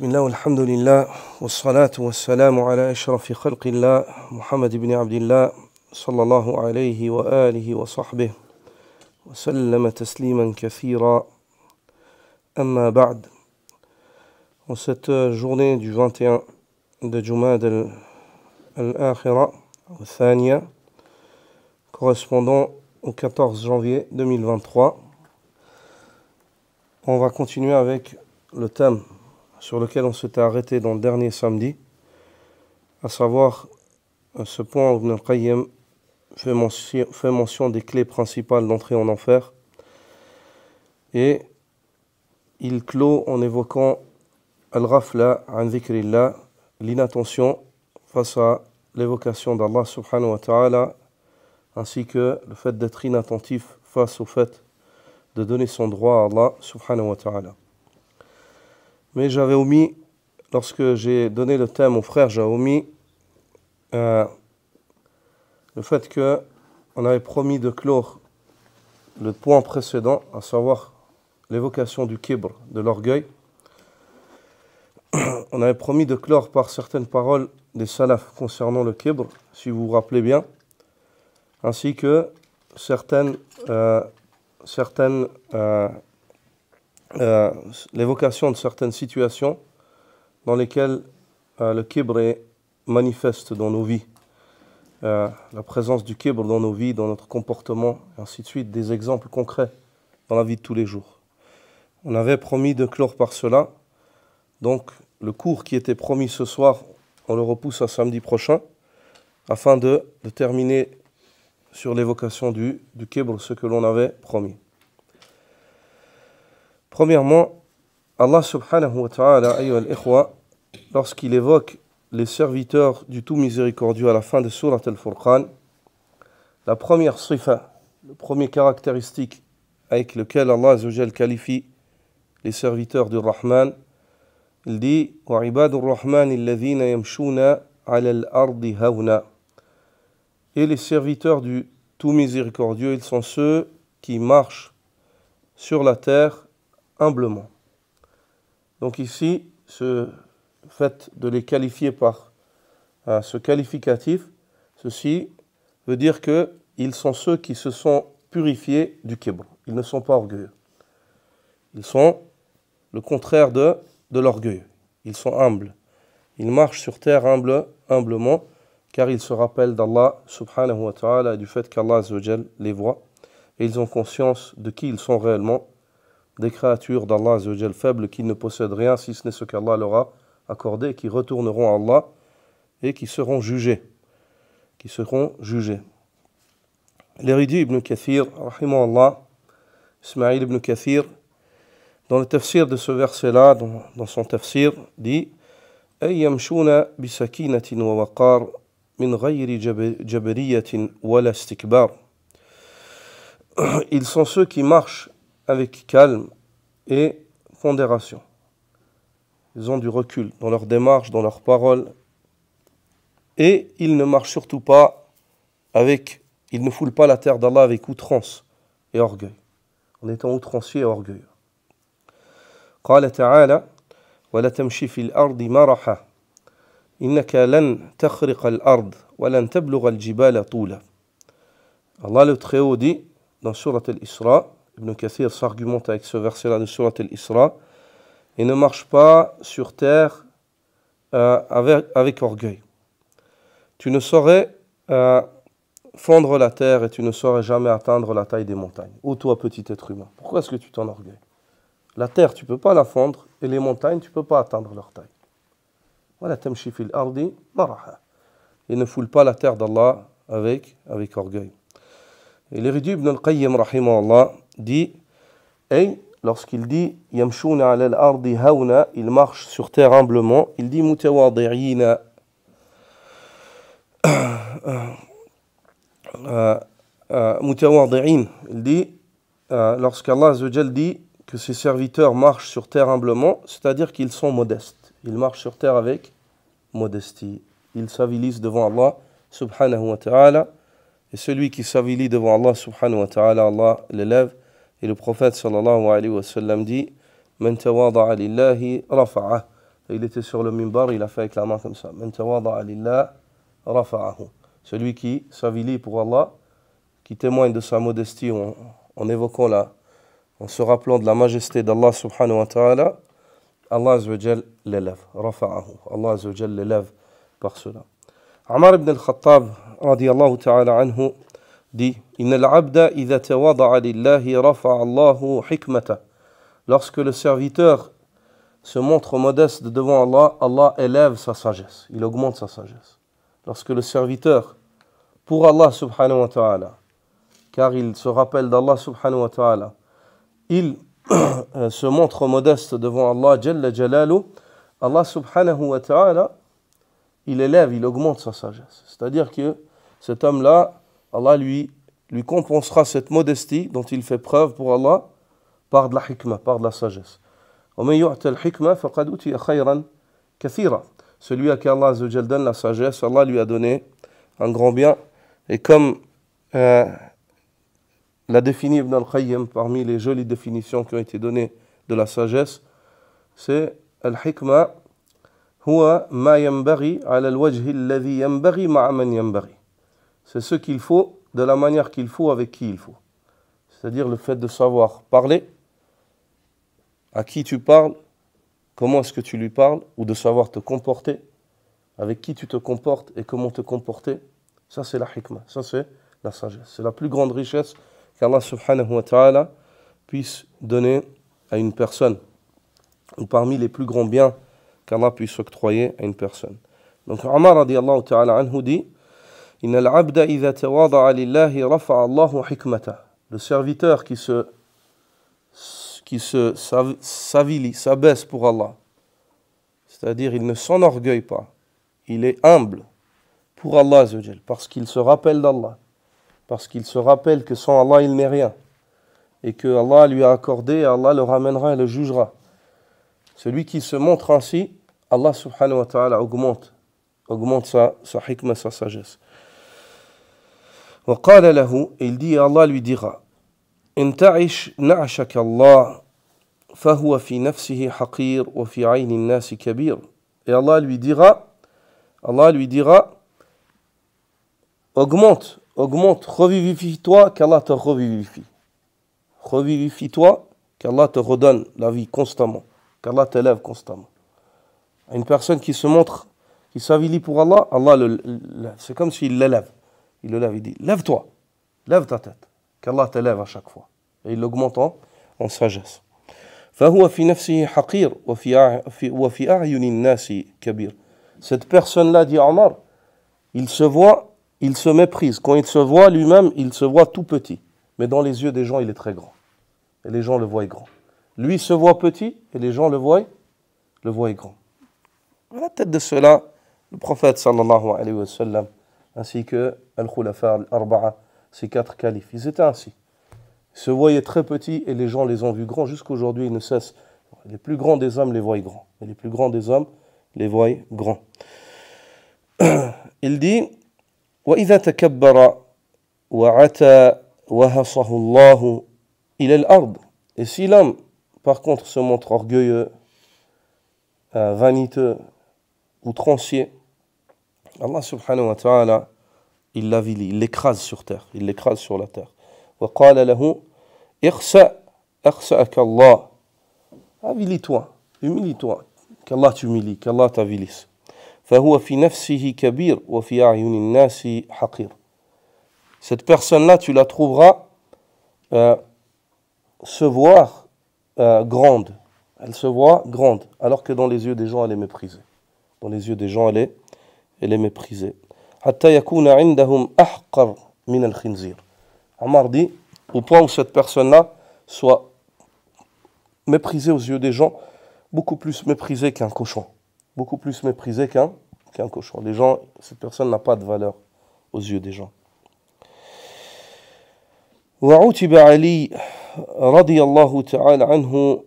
بسم الله والحمد لله والصلاة والسلام على أشرف خلق الله محمد بن عبد الله صلى الله عليه وآله وصحبه وسلم تسليما كثيرا أما بعد. En cette journée du 21 de Jumad al-Akhira, al-Thaniya, correspondant au 14 janvier 2023, on va continuer avec le thème sur lequel on s'était arrêté dans le dernier samedi, à savoir ce point où Ibn al-Qayyim fait mention des clés principales d'entrée en enfer, et il clôt en évoquant al-ghafla an dhikrillah, l'inattention face à l'évocation d'Allah subhanahu wa ta'ala, ainsi que le fait d'être inattentif face au fait de donner son droit à Allah subhanahu wa ta'ala. Mais j'avais omis, lorsque j'ai donné le thème aux frères, j'ai omis le fait qu'on avait promis de clore le point précédent, à savoir l'évocation du kibr, de l'orgueil. On avait promis de clore par certaines paroles des salafs concernant le kibr, si vous vous rappelez bien, ainsi que l'évocation de certaines situations dans lesquelles le kibr est manifeste dans nos vies, la présence du kibr dans nos vies, dans notre comportement, et ainsi de suite, des exemples concrets dans la vie de tous les jours. On avait promis de clore par cela, donc le cours qui était promis ce soir, on le repousse à samedi prochain, afin de terminer sur l'évocation du kibr, ce que l'on avait promis. Premièrement, Allah subhanahu wa ta'ala, ayyuha al-ikhwa, lorsqu'il évoque les serviteurs du tout miséricordieux à la fin de Surat al-Furqan, la première sifa, le premier caractéristique avec lequel Allah azza wa jal qualifie les serviteurs du Rahman, il dit « Wa ibadur rahman alladhina yamshuna ala al-ardi hawna » et les serviteurs du tout miséricordieux, ils sont ceux qui marchent sur la terre humblement. Donc ici, ce fait de les qualifier par ce qualificatif, ceci veut dire qu'ils sont ceux qui se sont purifiés du kibr. Ils ne sont pas orgueilleux. Ils sont le contraire de l'orgueil. Ils sont humbles. Ils marchent sur terre humblement, car ils se rappellent d'Allah subhanahu wa ta'ala et du fait qu'Allah azza wa jal les voit, et ils ont conscience de qui ils sont réellement, des créatures d'Allah azza wa jal faibles qui ne possèdent rien si ce n'est ce qu'Allah leur a accordé, qui retourneront à Allah et qui seront jugés. L'érudit Ibn Kathir, rahimahullah, Ismaïl Ibn Kathir, dans le tafsir de ce verset-là, dans son tafsir, dit « Ay yamshuna bisakinatin wa waqar min ghayri jabariyatin wala istikbar » Ils sont ceux qui marchent avec calme et pondération. Ils ont du recul dans leur démarche, dans leurs paroles, et ils ne marchent surtout pas ils ne foulent pas la terre d'Allah avec outrance et orgueil, en étant outranciers et orgueilleux. قال تعالى ولا تمشي في الأرض مرحا إنك لن تخرق الأرض ولن تبلغ الجبال طولا. Allah le Très-Haut dit dans Surat al-Isra, Ibn Kathir s'argumente avec ce verset-là de Surat al-Isra, et ne marche pas sur terre avec orgueil. Tu ne saurais fendre la terre et tu ne saurais jamais atteindre la taille des montagnes. Ô toi, petit être humain, pourquoi est-ce que tu t'enorgueilles? La terre, tu ne peux pas la fendre, et les montagnes, tu ne peux pas atteindre leur taille. Voilà, tamshi fil ardi maraha. Et ne foule pas la terre d'Allah avec orgueil. Et l'érudit Ibn al-Qayyim, rahimahullah, dit, lorsqu'il dit yamshuna ala al-ardi hawna, il marche sur terre humblement, il dit mutawadi'ina, mutawadi'in, il dit, lorsqu'Allah azza wa jal dit que ses serviteurs marchent sur terre humblement, c'est-à-dire qu'ils sont modestes. Ils marchent sur terre avec modestie. Ils s'avilisent devant Allah subhanahu wa ta'ala. Et celui qui s'avilit devant Allah subhanahu wa ta'ala, Allah l'élève. Et le prophète sallallahu alayhi wa sallam dit « Man tawada'a lillahi rafa'ah » et il était sur le minbar, il a fait avec la main comme ça. Man tawada'a lillah rafa'ahu. Celui qui s'avilit pour Allah, qui témoigne de sa modestie en évoquant en se rappelant de la majesté d'Allah subhanahu wa ta'ala, Allah azza wa jal l'élève, rafa'ahu. Allah azza wa jal l'élève par cela. Omar ibn al-Khattab radiyallahu ta'ala anhu dit: Inna al-abda idha tawada'a lillahi rafa'a Allahu hikmata. Lorsque le serviteur se montre modeste devant Allah, Allah élève sa sagesse, il augmente sa sagesse. Lorsque le serviteur, pour Allah subhanahu wa ta'ala, car il se rappelle d'Allah subhanahu wa ta'ala, il se montre modeste devant Allah jalla jalalu, Allah subhanahu wa ta'ala, il élève, il augmente sa sagesse. C'est-à-dire que cet homme-là, Allah lui compensera cette modestie dont il fait preuve pour Allah par de la hikmah, par de la sagesse. Celui à qui Allah azza wa jal donne la sagesse, Allah lui a donné un grand bien. Et comme l'a défini Ibn al-Qayyim parmi les jolies définitions qui ont été données de la sagesse, c'est al-hikmah huwa ma yanbaghi ala al-wajhi alladhi yanbaghi ma'a man yanbaghi. C'est ce qu'il faut de la manière qu'il faut avec qui il faut. C'est-à-dire le fait de savoir parler, à qui tu parles, comment est-ce que tu lui parles, ou de savoir te comporter, avec qui tu te comportes et comment te comporter. Ça c'est la hikmah, ça c'est la sagesse. C'est la plus grande richesse qu'Allah subhanahu wa ta'ala puisse donner à une personne, ou parmi les plus grands biens qu'Allah puisse octroyer à une personne. Donc Omar radiyallahu ta'ala anhu dit: Inna al-abda idha tawada'a lillahi rafa'a Allahu hikmata. Le serviteur qui s'avilit, s'abaisse pour Allah, c'est-à-dire il ne s'enorgueille pas, il est humble pour Allah azza wa jal, parce qu'il se rappelle d'Allah, parce qu'il se rappelle que sans Allah il n'est rien, et que Allah lui a accordé, et Allah le ramènera et le jugera. Celui qui se montre ainsi, Allah subhanahu wa ta'ala augmente sa hikmah, sa sagesse. وقال له, et il dit, Allah lui dira: إن تعش نعشك الله فهو في نفسه حقير وفي عين الناس كبير. Et Allah lui dira, augmente, revivifie-toi, qu'Allah te revivifie. Revivifie-toi, qu'Allah te redonne la vie constamment, qu'Allah t'élève constamment. Une personne qui se montre, qui s'avilit pour Allah, c'est comme s'il l'élève. Il le lève, il dit: lève-toi, lève ta tête, qu'Allah t'élève à chaque fois. Et il l'augmente en sagesse. فهو في نفسه حقير وفي أعين الناس كبير. Cette personne-là, dit Omar, il se méprise. Quand il se voit lui-même, il se voit tout petit. Mais dans les yeux des gens, il est très grand. Et les gens le voient grand. Lui se voit petit et les gens le voient grand. À la tête de cela, le prophète sallallahu alayhi wa sallam, ainsi que Al-Khulafa al-Arba'a, ces 4 califes, ils étaient ainsi. Ils se voyaient très petits et les gens les ont vus grands. Jusqu'aujourd'hui, ils ne cessent. Les plus grands des hommes les voient grands. Et les plus grands des hommes les voient grands. Il dit: وَإِذَا تَكَبَّرَ وَعَتَى وَهَصَهُ اللَّهُ إِلَى الْأَرْضِ. Et si l'homme, par contre, se montre orgueilleux, vaniteux, outrancier, Allah subhanahu wa ta'ala, il l'avilit, il l'écrase sur terre, il l'écrase sur la terre. وقال له اخسأ أخسأك الله. Avilis-toi, humilie-toi, qu'Allah t'humilie, qu'Allah t'avilisse. فهو في نفسه كبير وفي أعين الناس حقير. Cette personne-là, tu la trouveras se voir grande. Elle se voit grande, alors que dans les yeux des gens, elle est méprisée. Dans les yeux des gens, elle est méprisée. حتى يكون عندهم أحقر من الخنزير. Omar dit, au point où cette personne-là soit méprisée aux yeux des gens, beaucoup plus méprisée qu'un cochon. Beaucoup plus méprisée qu'un cochon. Les gens, cette personne n'a pas de valeur aux yeux des gens. وعُتب علي رضي الله تعالى عنه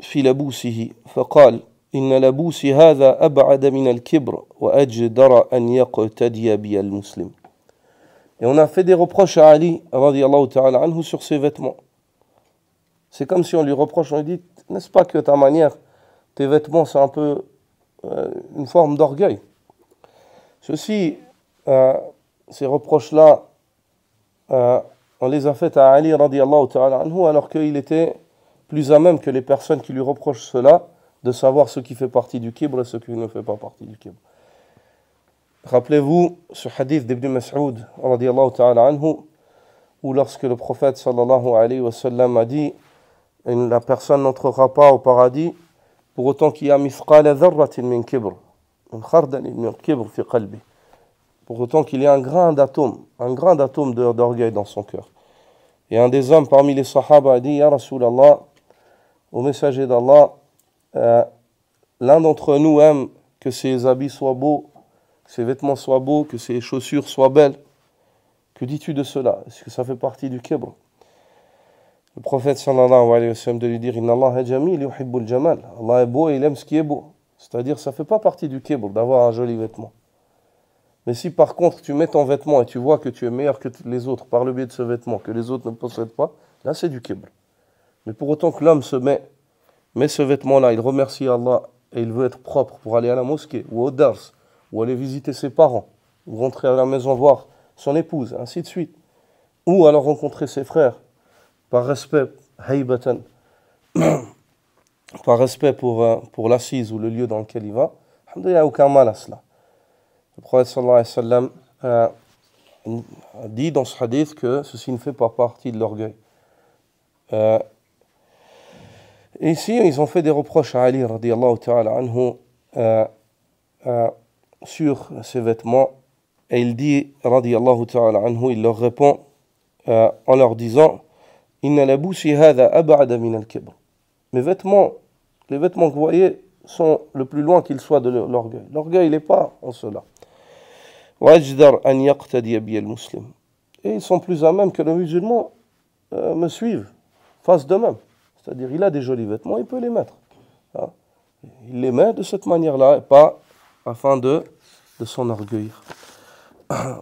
في لبوسه فقال إن لبوسي هذا أبعد من الكبر وأجدر أن يقتدي بي المسلم. Et on a fait des reproches à Ali radiyallahu ta'ala anhu sur ses vêtements. C'est comme si on lui reproche, on lui dit: n'est-ce pas que ta manière, tes vêtements, c'est un peu une forme d'orgueil. Ces reproches-là, on les a faits à Ali radiallahu ta'ala anhu, alors qu'il était plus à même que les personnes qui lui reprochent cela, de savoir ce qui fait partie du kibr et ce qui ne fait pas partie du kibr. Rappelez-vous ce hadith d'Ibn Mas'ud radiallahu ta'ala anhu, où lorsque le prophète sallallahu alayhi wa sallam a dit « La personne n'entrera pas au paradis pour autant qu'il y a mithqala dharratin min kibr, min khardalin min kibr fi qalbi » pour autant qu'il y ait un grain d'atome d'orgueil dans son cœur. Et un des hommes parmi les sahaba a dit « Ya Rasulallah, au messager d'Allah, l'un d'entre nous aime que ses habits soient beaux, que ses vêtements soient beaux, que ses chaussures soient belles. Que dis-tu de cela? Est-ce que ça fait partie du kibr ?» Le prophète sallallahu alayhi wa sallam de lui dire « Inna Allah jamil yuhibbul jamal » Allah est beau et il aime ce qui est beau. C'est-à-dire, ça ne fait pas partie du kibr d'avoir un joli vêtement. Mais si par contre tu mets ton vêtement et tu vois que tu es meilleur que les autres par le biais de ce vêtement, que les autres ne possèdent pas, là c'est du kibr. Mais pour autant que l'homme met ce vêtement-là, il remercie Allah et il veut être propre pour aller à la mosquée ou au dars, ou aller visiter ses parents, ou rentrer à la maison voir son épouse, ainsi de suite. Ou alors rencontrer ses frères, par respect, haybatan, par respect pour l'assise ou le lieu dans lequel il va, il n'y a aucun mal à cela. Le prophète sallallahu alayhi wa sallam a dit dans ce hadith que ceci ne fait pas partie de l'orgueil. Et ici, ils ont fait des reproches à Ali radiyallahu ta'ala anhu sur ses vêtements. Et il dit, radiyallahu ta'ala anhu, il leur répond en leur disant « Inna labusi hadha ab'ada min al-kibr » Mes vêtements, les vêtements que vous voyez, sont le plus loin qu'ils soient de l'orgueil. L'orgueil, il n'est pas en cela. وَأَجْدَرْ أَنْ يَقْتَدِيَ بِيَ الْمُسْلِمِ Et ils sont plus à même que le musulman me suive, fasse de même. C'est-à-dire, il a des jolis vêtements, il peut les mettre. Hein? Il les met de cette manière-là, et pas afin de s'enorgueillir.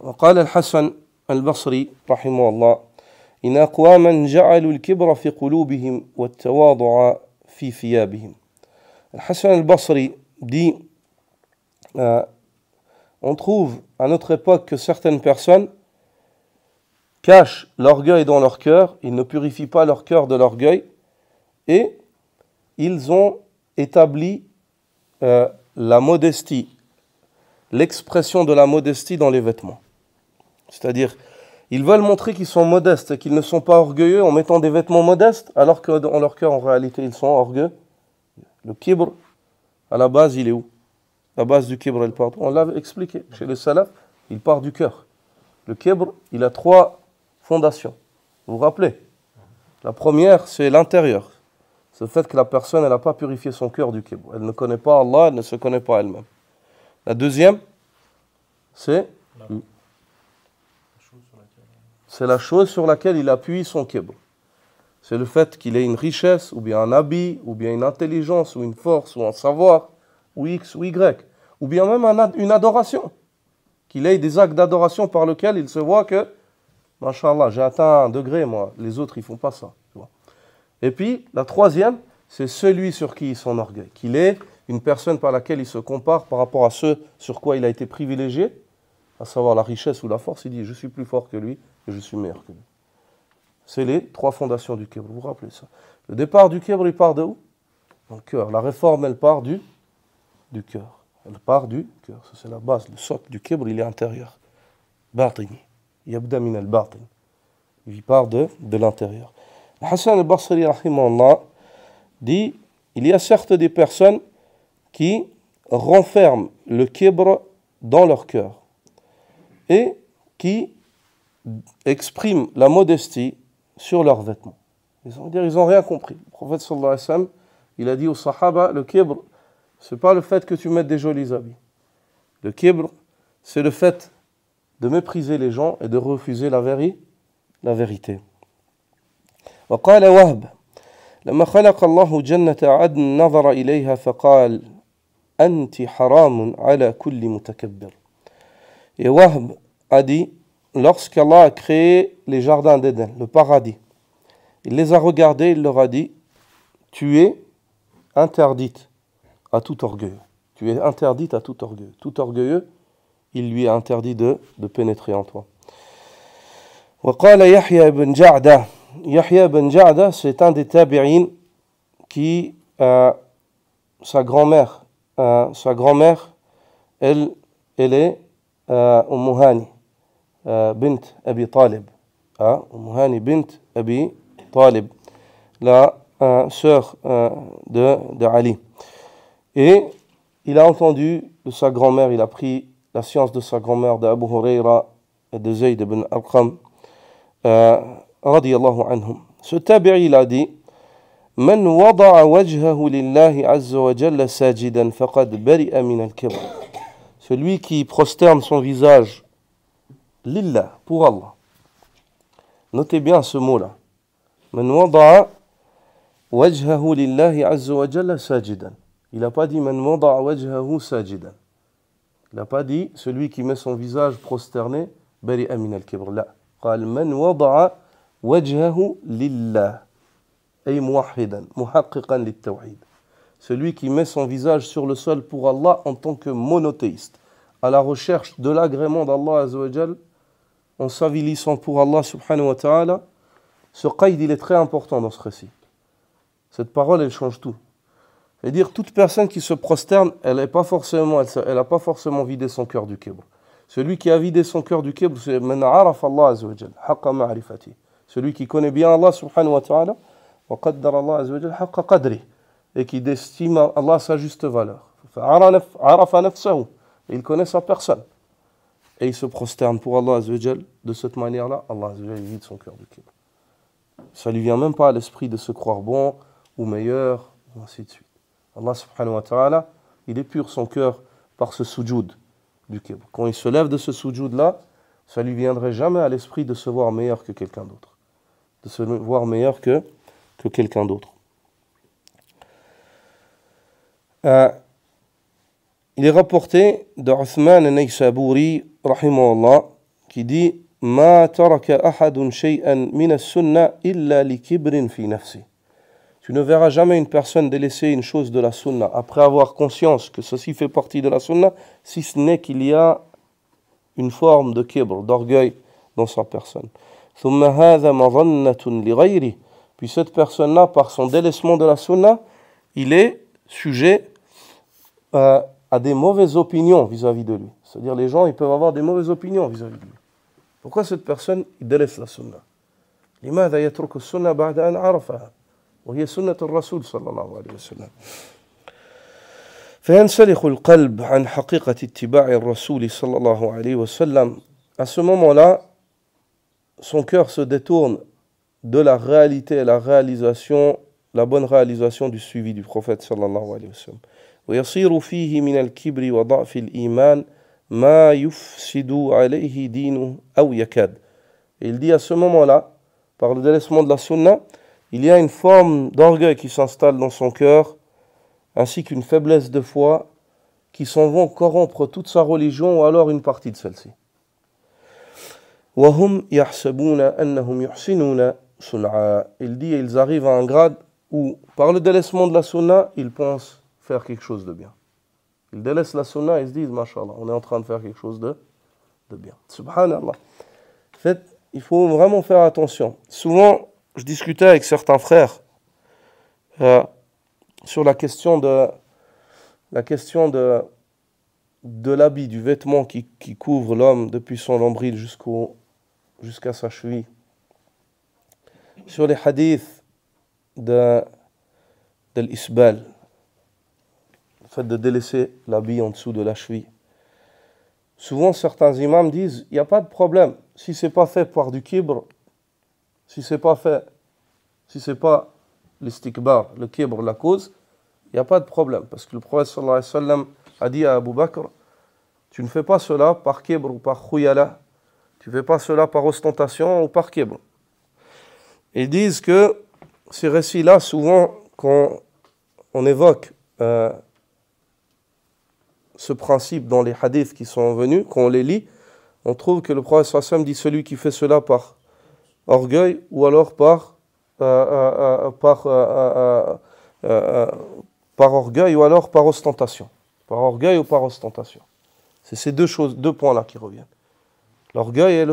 وقال الحسن البصري رحمه الله إن أقواما جعلوا الكبر في قلوبهم والتواضع في ثيابهم. الحسن البصري dit on trouve à notre époque que certaines personnes cachent l'orgueil dans leur cœur, ils ne purifient pas leur cœur de l'orgueil, et ils ont établi la modestie, l'expression de la modestie dans les vêtements. C'est-à-dire, ils veulent montrer qu'ils sont modestes et qu'ils ne sont pas orgueilleux en mettant des vêtements modestes, alors que dans leur cœur, en réalité, ils sont orgueilleux. Le kibr, à la base, il est où? La base du kibr, elle part. On l'a expliqué. Chez les salaf, il part du cœur. Le kibr, il a 3 fondations. Vous vous rappelez? La première, c'est l'intérieur. C'est le fait que la personne, elle n'a pas purifié son cœur du kibr. Elle ne connaît pas Allah, elle ne se connaît pas elle-même. La deuxième, c'est la chose sur laquelle il appuie son kibr. C'est le fait qu'il ait une richesse, ou bien un habit, ou bien une intelligence, ou une force, ou un savoir, ou X, ou Y, ou bien même une adoration. Qu'il ait des actes d'adoration par lesquels il se voit que, Masha'Allah, j'ai atteint un degré, moi, les autres, ils ne font pas ça. Tu vois. Et puis, la troisième, c'est celui sur qui il s'enorgueille. Qu'il est une personne par laquelle il se compare par rapport à ce sur quoi il a été privilégié, à savoir la richesse ou la force. Il dit, je suis plus fort que lui, et je suis meilleur que lui. C'est les 3 fondations du kibr, vous vous rappelez ça. Le départ du kibr, il part de où? Dans le cœur. La réforme, elle part du cœur. Elle part du cœur. Ça, c'est la base. Le socle du kibr, il est intérieur. Batini. Yabda min al-batin. Il part de l'intérieur. Hassan al-Basri, rahimahullah, dit, il y a certes des personnes qui renferment le kibr dans leur cœur et qui expriment la modestie sur leurs vêtements. Ils n'ont rien compris. Le prophète sallallahu alayhi wa sallam, il a dit aux sahaba, le kibr, ce n'est pas le fait que tu mettes des jolis habits. Le kibr, c'est le fait de mépriser les gens et de refuser la vérité. وقال وهب لما خلق الله جنة عدن نظر إليها فقال أنت حرام على كل متكبر. Et Wahb a dit, lorsqu'Allah a créé les jardins d'Éden, le paradis, il les a regardés, il leur a dit, tu es interdite à tout orgueil. Tu es interdite à tout orgueilleux. Tout orgueilleux, il lui est interdit de pénétrer en toi. وقال يحيى بن جعدة. Yahya ben Ja'da, c'est un des tabi'in qui, sa grand-mère, elle est Hani bint Abi Talib. Hani bint Abi Talib, la sœur de Ali. Et il a entendu de sa grand-mère, il a pris la science de sa grand-mère, d'Abu Huraira et de Zayd ibn Arqam, radiyallahu anhum. Ce tabi'i, il a dit: Man wada'a wajhahu lillahi azza wa jalla sajidan faqad bari'a min al-kibr. Celui qui prosterne son visage lillah, pour Allah. Notez bien ce mot-là. Man wada'a wajhahu lillahi azza wa jalla sajidan. Il n'a pas dit man wada'a wajhahu sajidan. Il n'a pas dit celui qui met son visage prosterné bari'a min al-kibr. La. قال من وضع وجهه لله أي موحدا محققا للتوحيد. Celui qui met son visage sur le sol pour Allah en tant que monothéiste, à la recherche de l'agrément d'Allah Azza wa Jal, en s'avilissant pour Allah subhanahu wa ta'ala. Ce qaïd, il est très important dans ce récit. Cette parole, elle change tout. C'est-à-dire, toute personne qui se prosterne, elle n'a pas forcément vidé son cœur du kibr. Celui qui a vidé son cœur du kibr, c'est man arafa Allah azza wa jal, haqqa ma'rifati. Celui qui connaît bien Allah subhanahu wa ta'ala, wa qaddara Allah azza wa jal, haqqa qadri, et qui estime Allah sa juste valeur. Arafa nafsahu, il connaît sa personne. Et il se prosterne pour Allah azza wa jal. De cette manière-là, Allah azza wa jal vide son cœur du kibr. Ça lui vient même pas à l'esprit de se croire bon ou meilleur, ou ainsi de suite. Allah subhanahu wa ta'ala, il épure son cœur par ce sujoud du kibr. Quand il se lève de ce sujoud-là, ça lui viendrait jamais à l'esprit de se voir meilleur que quelqu'un d'autre. De se voir meilleur que quelqu'un d'autre. Il est rapporté de Uthman al-Naysaburi, rahimahullah, qui dit Ma taraka ahadun shay'an min as-sunnah illa li kibrin fi nafsi. Tu ne verras jamais une personne délaisser une chose de la sunna après avoir conscience que ceci fait partie de la sunna, si ce n'est qu'il y a une forme de kibr, d'orgueil dans sa personne. Puis cette personne-là, par son délaissement de la sunna, il est sujet à des mauvaises opinions vis-à-vis de lui. C'est-à-dire les gens, ils peuvent avoir des mauvaises opinions vis-à-vis de lui. Pourquoi cette personne, il délaisse la sunna? لماذا يترك السنة بعد أن عرفها وهي سنة الرسول صلى الله عليه وسلم. فينسلخ القلب عن حقيقة اتباع الرسول صلى الله عليه وسلم. À ce moment-là, son cœur se détourne de la réalité et la bonne réalisation du suivi du prophète sallallahu alayhi wa sallam. ويصير فيه من الكبر وضعف الإيمان ما يفسد عليه دينه أو يكاد. Et il dit à ce moment-là, par le délaissement de la sunna, il y a une forme d'orgueil qui s'installe dans son cœur, ainsi qu'une faiblesse de foi qui s'en vont corrompre toute sa religion ou alors une partie de celle-ci. وَهُمْ يَحْسَبُونَ أَنَّهُمْ يُحْسِنُونَ صُنْعًا. Il dit, ils arrivent à un grade où, par le délaissement de la sunna, ils pensent faire quelque chose de bien. Ils délaissent la sunna et ils se disent, Masha'Allah, on est en train de faire quelque chose de bien. Subhanallah. En fait, il faut vraiment faire attention. Souvent, je discutais avec certains frères sur la question de l'habit, du vêtement qui couvre l'homme depuis son nombril jusqu'à sa cheville. Sur les hadiths de l'isbal, le fait de délaisser l'habit en dessous de la cheville. Souvent, certains imams disent, il n'y a pas de problème. Si ce n'est pas fait par du kibr, si ce n'est pas l'istikbar, le kibr, la cause, il n'y a pas de problème. Parce que le prophète sallallahu alayhi wa sallam a dit à Abu Bakr, tu ne fais pas cela par kibr ou par khuyala, tu ne fais pas cela par ostentation ou par kibr. Ils disent que ces récits-là, souvent, quand on évoque ce principe dans les hadiths qui sont venus, quand on les lit, on trouve que le prophète sallallahu alayhi wa sallam dit celui qui fait cela par orgueil ou alors par orgueil ou alors par ostentation. Par orgueil ou par ostentation. C'est ces deux points-là qui reviennent. L'orgueil et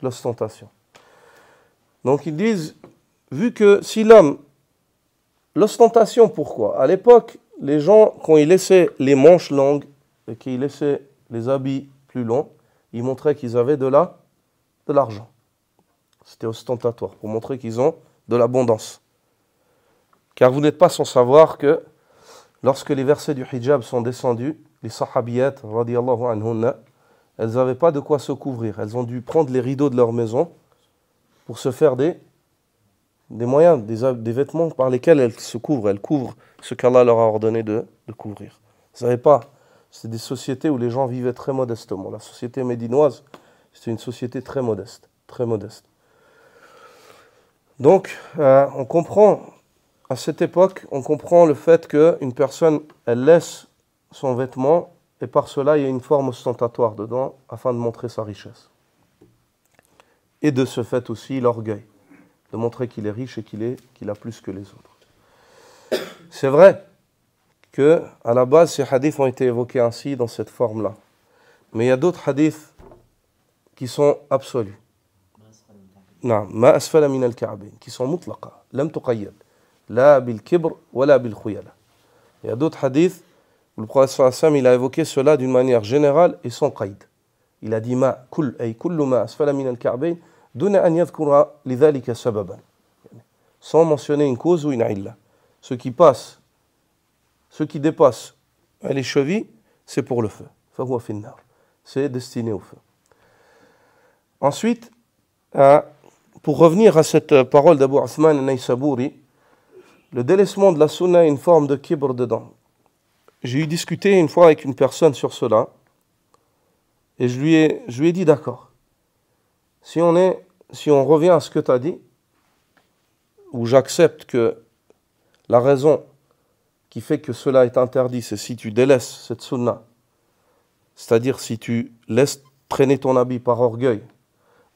l'ostentation. Donc ils disent, vu que si l'homme, l'ostentation, pourquoi? À l'époque, les gens, quand ils laissaient les manches longues et qu'ils laissaient les habits plus longs, ils montraient qu'ils avaient de l'argent. C'était ostentatoire, pour montrer qu'ils ont de l'abondance. Car vous n'êtes pas sans savoir que lorsque les versets du hijab sont descendus, les sahabiyat, radiyallahu anhunna, elles n'avaient pas de quoi se couvrir. Elles ont dû prendre les rideaux de leur maison pour se faire des moyens, des vêtements par lesquels elles se couvrent. Elles couvrent ce qu'Allah leur a ordonné de couvrir. Vous ne savez pas, c'est des sociétés où les gens vivaient très modestement. La société médinoise, c'était une société très modeste, très modeste. Donc, on comprend, à cette époque, on comprend le fait qu'une personne, elle laisse son vêtement et par cela, il y a une forme ostentatoire dedans afin de montrer sa richesse. Et de ce fait aussi, l'orgueil, de montrer qu'il est riche et qu'il a plus que les autres. C'est vrai que, à la base, ces hadiths ont été évoqués ainsi, dans cette forme-là. Mais il y a d'autres hadiths qui sont absolus. ما أسفل من الكعبين qui sont مطلقة لم تقيد لا بالكبر ولا بالخيلة. Il y a d'autres hadiths où le prophète sallallahu alayhi wa sallam, il a évoqué cela d'une manière générale et sans qaïd. Il a dit ما كل أي كل ما أسفل من الكعبين دون أن يذكر لذلك سببا, sans mentionner une cause ou une illa. Ce qui dépasse les chevilles, c'est pour le feu. فهو في النار. C'est destiné au feu. Ensuite, pour revenir à cette parole d'Abu Uthman al-Naysaburi, le délaissement de la sunna a une forme de kibr dedans. J'ai eu discuté une fois avec une personne sur cela, et je lui ai dit d'accord. Si on revient à ce que tu as dit, où j'accepte que la raison qui fait que cela est interdit, c'est si tu délaisses cette sunna, c'est-à-dire si tu laisses traîner ton habit par orgueil,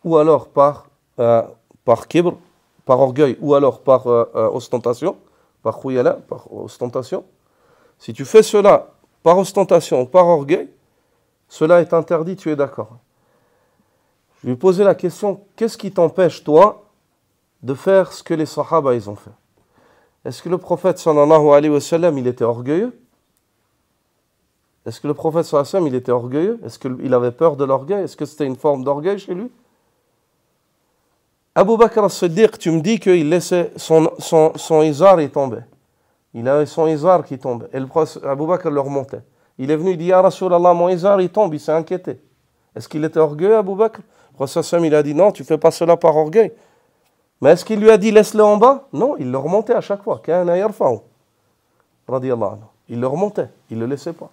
ou alors par kibr, par orgueil, ou alors par ostentation, par khuyala, par ostentation. Si tu fais cela par ostentation ou par orgueil, cela est interdit, tu es d'accord. Je lui ai posé la question, qu'est-ce qui t'empêche, toi, de faire ce que les sahaba ils ont fait? Est-ce que le prophète sallallahu alayhi wa sallam, il était orgueilleux? Est-ce que le prophète sallallahu alayhi wa sallam, il était orgueilleux? Est-ce qu'il avait peur de l'orgueil? Est-ce que c'était une forme d'orgueil chez lui? Abu Bakr as-Siddiq, tu me dis qu'il laissait son izar, il tombait. Il avait son izar qui tombait. Et Abu Bakr le remontait. Il est venu, il dit, Ya Rasulallah, mon izar, il tombe, il s'est inquiété. Est-ce qu'il était orgueilleux, Abu Bakr? Le prophète sallam, il a dit, non, tu ne fais pas cela par orgueil. Mais est-ce qu'il lui a dit, laisse-le en bas? Non, il le remontait à chaque fois. Kana yarfa'u. Radiyallahu anhu. Il le remontait, il ne le laissait pas.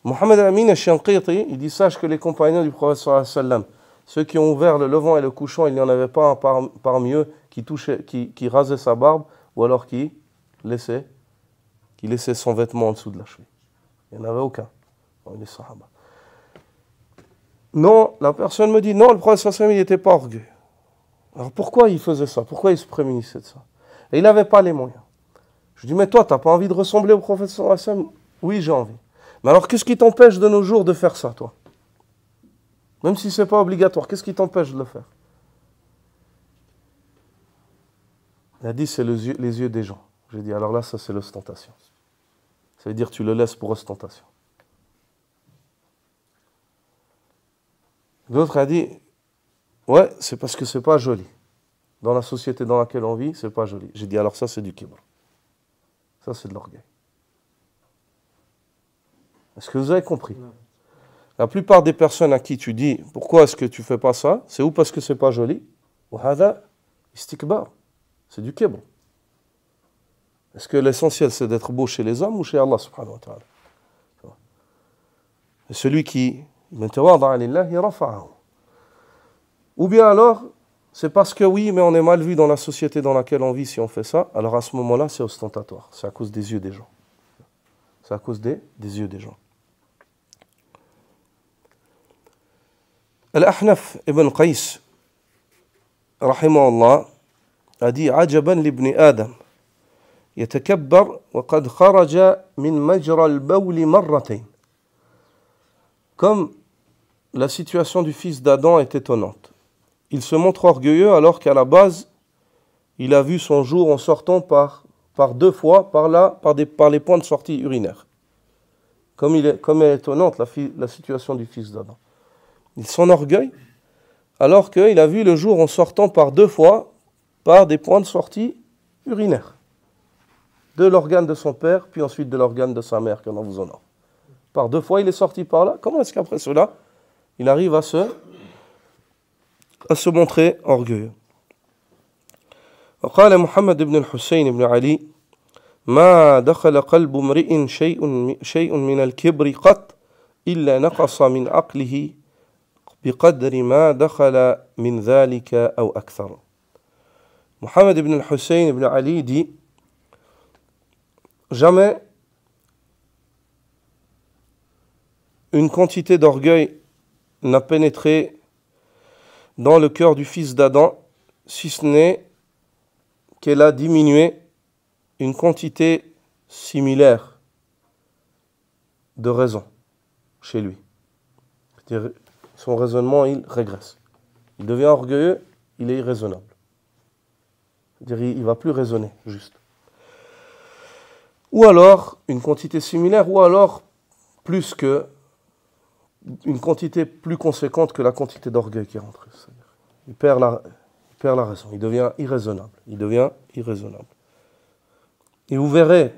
Mohammed Amin al-Shanqiti, il dit, sache que les compagnons du prophète sallallahu alayhi wa sallam, ceux qui ont ouvert le levant et le couchant, il n'y en avait pas un parmi eux qui rasait sa barbe ou alors qui laissait son vêtement en dessous de la cheville. Il n'y en avait aucun. Les sahaba. Non, la personne me dit, non, le prophète sallallahu alayhi wa sallam, il n'était pas orgueilleux. Alors pourquoi il faisait ça? Pourquoi il se prémunissait de ça? Et il n'avait pas les moyens. Je dis, mais toi, tu n'as pas envie de ressembler au prophète sallallahu alayhi wa sallam? Oui, j'ai envie. Mais alors, qu'est-ce qui t'empêche de nos jours de faire ça, toi? Même si ce n'est pas obligatoire, qu'est-ce qui t'empêche de le faire? Il a dit, c'est les yeux des gens. J'ai dit, alors là, ça c'est l'ostentation. Ça veut dire tu le laisses pour ostentation. L'autre a dit, ouais, c'est parce que c'est pas joli. Dans la société dans laquelle on vit, c'est pas joli. J'ai dit, alors ça c'est du kibr. Ça c'est de l'orgueil. Est-ce que vous avez compris? La plupart des personnes à qui tu dis, pourquoi est-ce que tu fais pas ça? C'est ou parce que c'est pas joli, ou hada istikbar. C'est du kibr. Est-ce que l'essentiel c'est d'être beau chez les hommes ou chez Allah subhanahu wa ta'ala? Et celui qui ou bien alors, c'est parce que oui, mais on est mal vu dans la société dans laquelle on vit si on fait ça, alors à ce moment-là, c'est ostentatoire. C'est à cause des yeux des gens. C'est à cause des yeux des gens. Al-Ahnaf ibn Qais, rahimahullah, a dit Ajaban libni Adam, يتكبر وقد خرج من مجرى البول مرتين. Comme la situation du fils d'Adam est étonnante. Il se montre orgueilleux alors qu'à la base, il a vu son jour en sortant par deux fois par les points de sortie urinaires. Comme elle est étonnante la situation du fils d'Adam. Il s'enorgueille alors qu'il a vu le jour en sortant par deux fois par des points de sortie urinaires. De l'organe de son père, puis ensuite de l'organe de sa mère, qu'Allah vous honore. Par deux fois, il est sorti par là. Comment est-ce qu'après cela, il arrive à se montrer orgueilleux? وقال محمد بن الحسين بن علي ما دخل قلب امرئ شيء من الكبر قط إلا نقص من عقله بقدر ما دخل من ذلك أو أكثر. Mohammed ibn al-Hussein ibn Ali dit: jamais une quantité d'orgueil n'a pénétré dans le cœur du fils d'Adam, si ce n'est qu'elle a diminué une quantité similaire de raison chez lui. C'est-à-dire, son raisonnement, il régresse. Il devient orgueilleux, il est irraisonnable. C'est-à-dire, il ne va plus raisonner, juste. Ou alors, une quantité similaire, ou alors une quantité plus conséquente que la quantité d'orgueil qui est rentrée. Il perd la raison, il devient irraisonnable. Et vous verrez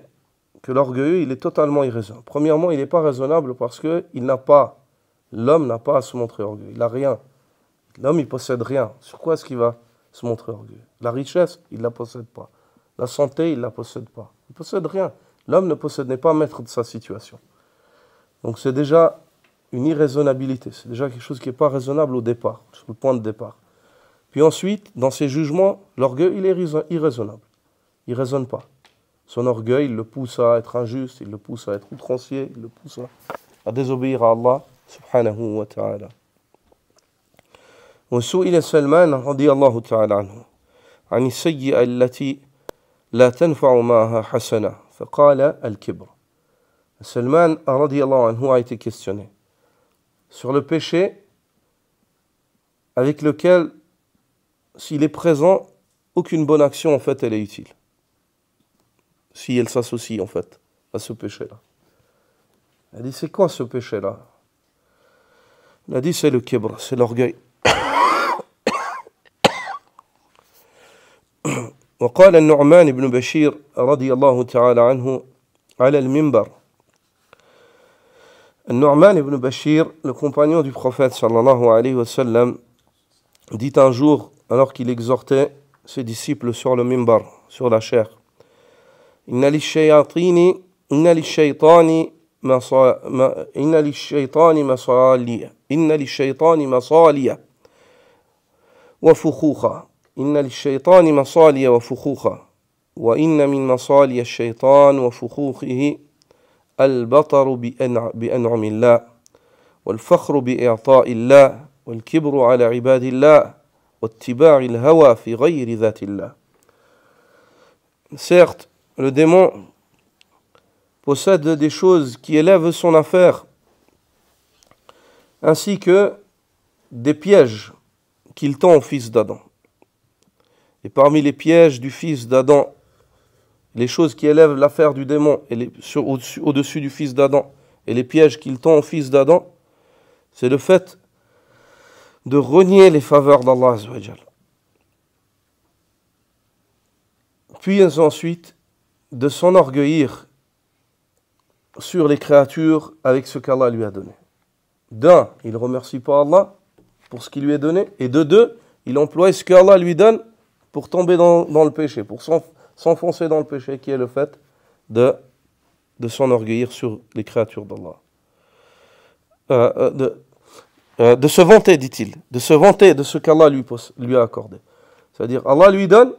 que l'orgueilleux, il est totalement irraisonnable. Premièrement, il n'est pas raisonnable parce que l'homme n'a pas à se montrer orgueilleux. Il n'a rien. L'homme, il ne possède rien. Sur quoi est-ce qu'il va se montrer orgueilleux? La richesse, il ne la possède pas. La santé, il ne la possède pas. Il ne possède rien. L'homme n'est pas maître de sa situation. Donc c'est déjà une irraisonnabilité. C'est déjà quelque chose qui n'est pas raisonnable au départ, sur le point de départ. Puis ensuite, dans ses jugements, l'orgueil, il est irraisonnable. Il ne raisonne pas. Son orgueil, il le pousse à être injuste, il le pousse à être outrancier, il le pousse à désobéir à Allah, subhanahu wa ta'ala. وسئل سلمان رضي الله تعالى عنه عن السيئة التي لا تنفع معها حسنة فقال الكبر. Salman رضي الله عنه a été questionné sur le péché avec lequel, s'il est présent, aucune bonne action en fait elle est utile. Si elle s'associe en fait à ce péché-là. Elle dit, c'est quoi ce péché-là? Il a dit, c'est le kibr, c'est l'orgueil. وقال النعمان بن بشير رضي الله تعالى عنه على المنبر. النعمان بن بشير, le compagnon du prophète sallallahu alayhi wa sallam, dit un jour, alors qu'il exhortait ses disciples sur le minbar, sur la chair: إن للشيطان مصاليا وفخوخا إن للشيطان مصاليا وفخوخا وإن من مصالي الشيطان وفخوخه البطر بأنعم الله والفخر بإعطاء الله والكبر على عباد الله واتباع الهوى في غير ذات الله. Certes, le démon possède des choses qui élèvent son affaire, ainsi que des pièges qu'il tend au fils d'Adam. Et parmi les pièges du fils d'Adam, les choses qui élèvent l'affaire du démon au-dessus du fils d'Adam, et les pièges qu'il tend au fils d'Adam, c'est le fait de renier les faveurs d'Allah Azza wa Jal. Puis ensuite, de s'enorgueillir sur les créatures avec ce qu'Allah lui a donné. D'un, il ne remercie pas Allah pour ce qu'il lui est donné, et de deux, il emploie ce qu'Allah lui donne pour tomber dans le péché, pour s'enfoncer dans le péché, qui est le fait de s'enorgueillir sur les créatures d'Allah. De se vanter, dit-il, de se vanter de ce qu'Allah lui a accordé. C'est-à-dire, Allah lui donne,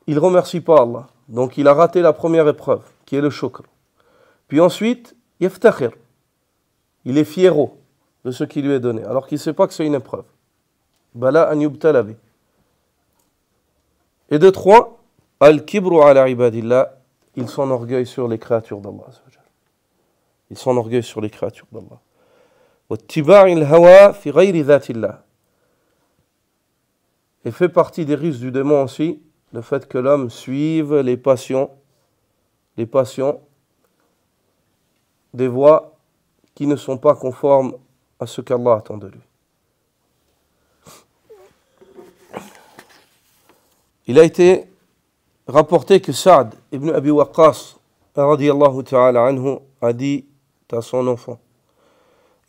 il ne remercie pas Allah. Donc il a raté la première épreuve, qui est le shukr. Puis ensuite, yaftakhir. Il est fiero de ce qui lui est donné, alors qu'il ne sait pas que c'est une épreuve. Bala an yubtala bi. Et de trois, Al-kibru ala ibadillah, il s'enorgueille sur les créatures d'Allah. Il s'enorgueille sur les créatures d'Allah. Wattiba'i al-hawa fi ghayri dhatillah. Et fait partie des ruses du démon aussi, le fait que l'homme suive les passions des voies qui ne sont pas conformes à ce qu'Allah attend de lui. Il a été rapporté que Sa'd ibn Abi Waqqas radiyallahu ta'ala anhu a dit à son enfant: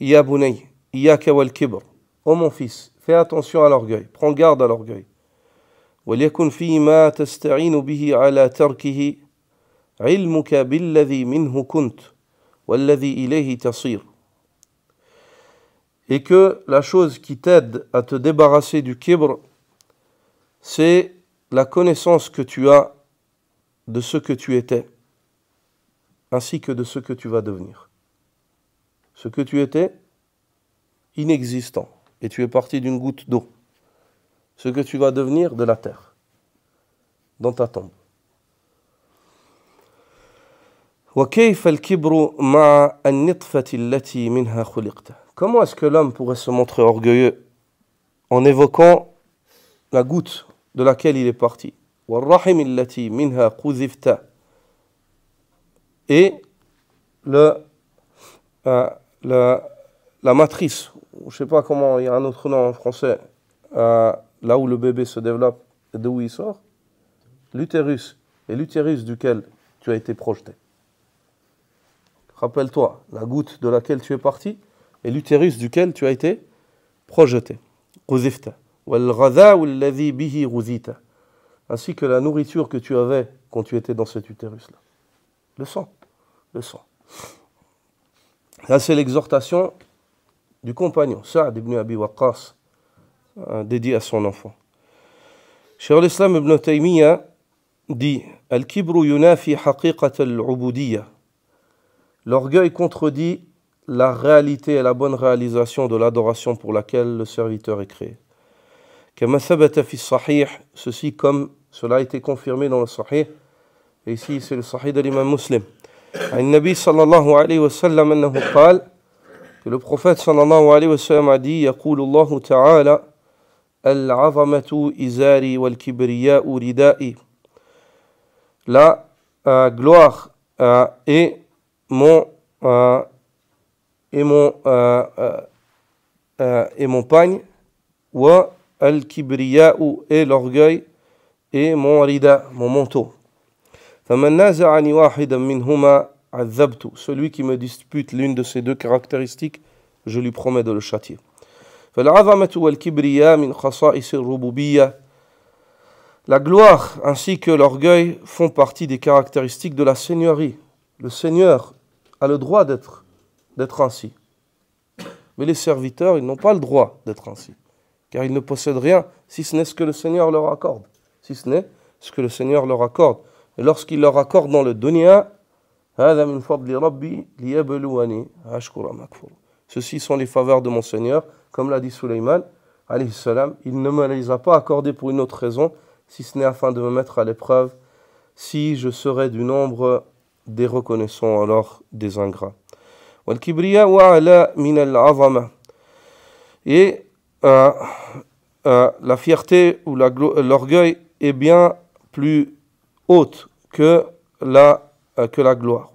Ya bunay, iyaka wal kibr. Oh mon fils, fais attention à l'orgueil, prends garde à l'orgueil. وليكن فيما تستعين به على تركه علمك بالذي منه كنت والذي إليه تصير. Et que la chose qui t'aide à te débarrasser du kibr, c'est la connaissance que tu as de ce que tu étais, ainsi que de ce que tu vas devenir. Ce que tu étais, inexistant, et tu es parti d'une goutte d'eau. Ce que tu vas devenir, de la terre, dans ta tombe. وكيف الكبر مع النطفة التي منها خلقت. Comment est-ce que l'homme pourrait se montrer orgueilleux en évoquant la goutte de laquelle il est parti? والرحم التي منها قذفت. Et la matrice, je ne sais pas comment, il y a un autre nom en français, là où le bébé se développe, d'où il sort, l'utérus, et l'utérus duquel tu as été projeté. Rappelle-toi, la goutte de laquelle tu es parti, et l'utérus duquel tu as été projeté. Quzifta. Wal-ghadha'u alladhi bihi ghuzita. Ainsi que la nourriture que tu avais quand tu étais dans cet utérus-là. Le sang. Le sang. Là, c'est l'exhortation du compagnon, Sa'd ibn Abi Waqqas, dédié à son enfant. Cheikh al-Islam ibn Taymiyyah dit: Al-kibru yunafi haqiqat al-ubudiyya. L'orgueil contredit la réalité et la bonne réalisation de l'adoration pour laquelle le serviteur est créé. Kama thabata fi sahih, ceci comme cela a été confirmé dans le sahih, et ici c'est le sahih de l'imam Muslim. عن النبي صلى الله عليه وسلم أنه قال, que le prophète صلى الله عليه وسلم a dit: يقول الله تعالى العظمة إزاري والكبرياء ردائي. La gloire est mon pagne, wa al-kibriya'u et l'orgueil, et mon rida, mon manteau. فَمَنْ نَازَعَنِي وَاحِدًا مِنْهُمَا عَذَّبْتُ. Celui qui me dispute l'une de ces deux caractéristiques, je lui promets de le châtier. فَالْعَظَمَةُ وَالْكِبْرِيَاءُ مِنْ خَصَائِصِ الرُّبُوبِيَّةِ. La gloire ainsi que l'orgueil font partie des caractéristiques de la seigneurie. Le Seigneur a le droit d'être ainsi. Mais les serviteurs, ils n'ont pas le droit d'être ainsi. Car ils ne possèdent rien, si ce n'est ce que le Seigneur leur accorde. Si ce n'est ce que le Seigneur leur accorde. Et lorsqu'il leur accorde dans le dunya, ceci sont les faveurs de mon Seigneur, comme l'a dit Sulayman, alayhi salam, il ne me les a pas accordées pour une autre raison, si ce n'est afin de me mettre à l'épreuve, si je serais du nombre des reconnaissants, alors des ingrats. Et la fierté ou l'orgueil est bien plus haute que la gloire.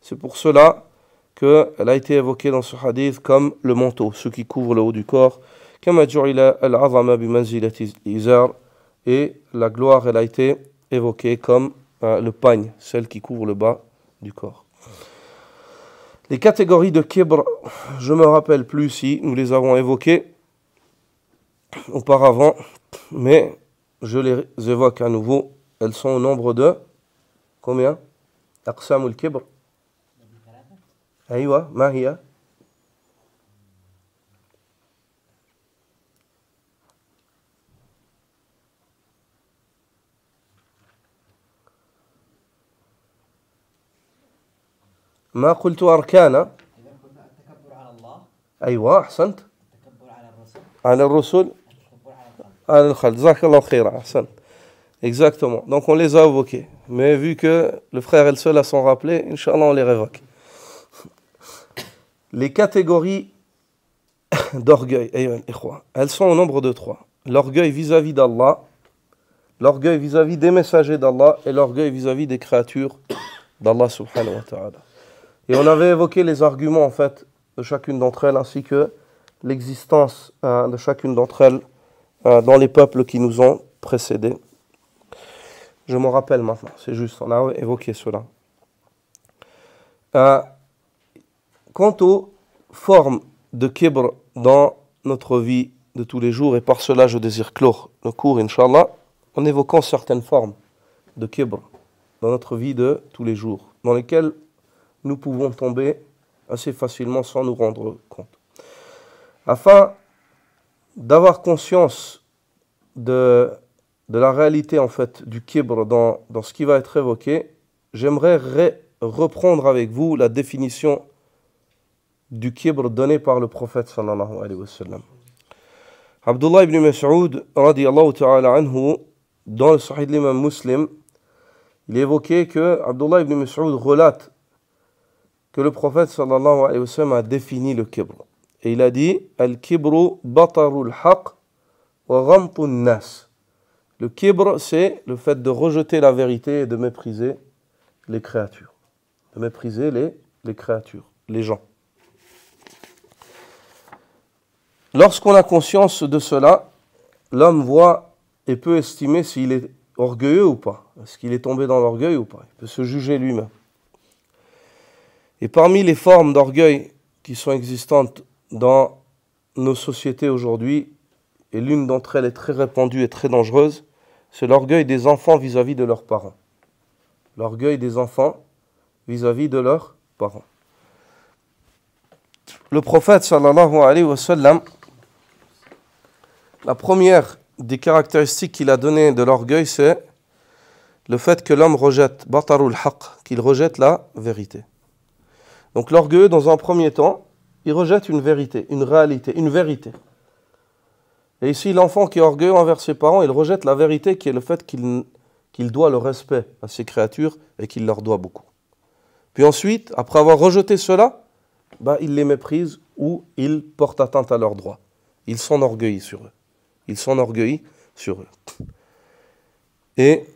C'est pour cela qu'elle a été évoquée dans ce hadith comme le manteau, ce qui couvre le haut du corps. Et la gloire, elle a été évoquée comme le pagne, celle qui couvre le bas du corps. Les catégories de kibr, je ne me rappelle plus si nous les avons évoquées auparavant, mais je les évoque à nouveau. Elles sont au nombre de combien? Aqsam al-kibr. Aïwa, ma hiya? ما قلت أركانا. التكبر على الله. أيوة أحسنت. التكبر على الرسل. على الرسل. Exactement. Donc on les a évoqués. Mais vu que le frère est le seul à s'en rappeler, Inch'Allah, on les révoque. Les catégories d'orgueil, elles sont au nombre de 3. L'orgueil vis-à-vis d'Allah, l'orgueil vis-à-vis des messagers d'Allah et l'orgueil vis-à-vis des créatures d'Allah subhanahu wa ta'ala. Et on avait évoqué les arguments en fait de chacune d'entre elles ainsi que l'existence de chacune d'entre elles dans les peuples qui nous ont précédés. Je m'en rappelle maintenant, c'est juste, on a évoqué cela. Quant aux formes de kibr dans notre vie de tous les jours, et par cela je désire clore le cours, Inch'Allah, en évoquant certaines formes de kibr dans notre vie de tous les jours, dans lesquelles nous pouvons tomber assez facilement sans nous rendre compte. Afin d'avoir conscience de la réalité en fait du kibr dans ce qui va être évoqué, j'aimerais reprendre avec vous la définition du kibr donné par le prophète sallallahu alayhi wa sallam. Abdullah ibn Mas'ud radiyallahu ta'ala anhu, dans le Sahih de l'imam Muslim, il est évoqué que Abdullah ibn Mas'ud relate que le prophète sallallahu alayhi wa sallam a défini le kibr. Et il a dit Al-kibru batarul haq wa ghamtun nas. Le kibr, c'est le fait de rejeter la vérité et de mépriser les créatures. De mépriser les créatures, les gens. Lorsqu'on a conscience de cela, l'homme voit et peut estimer s'il est orgueilleux ou pas. Est-ce qu'il est tombé dans l'orgueil ou pas? Il peut se juger lui-même. Et parmi les formes d'orgueil qui sont existantes dans nos sociétés aujourd'hui, et l'une d'entre elles est très répandue et très dangereuse, c'est l'orgueil des enfants vis-à-vis de leurs parents. L'orgueil des enfants vis-à-vis de leurs parents. Le prophète sallallahu alayhi wa sallam, la première des caractéristiques qu'il a données de l'orgueil, c'est le fait que l'homme rejette batarul haq, qu'il rejette la vérité. Donc l'orgueilleux, dans un premier temps, il rejette une vérité, une réalité, une vérité. Et ici, l'enfant qui est orgueilleux envers ses parents, il rejette la vérité qui est le fait qu'il doit le respect à ses créatures et qu'il leur doit beaucoup. Puis ensuite, après avoir rejeté cela, il les méprise ou il porte atteinte à leurs droits. Il s'enorgueillit sur eux. Il s'enorgueillit sur eux. Et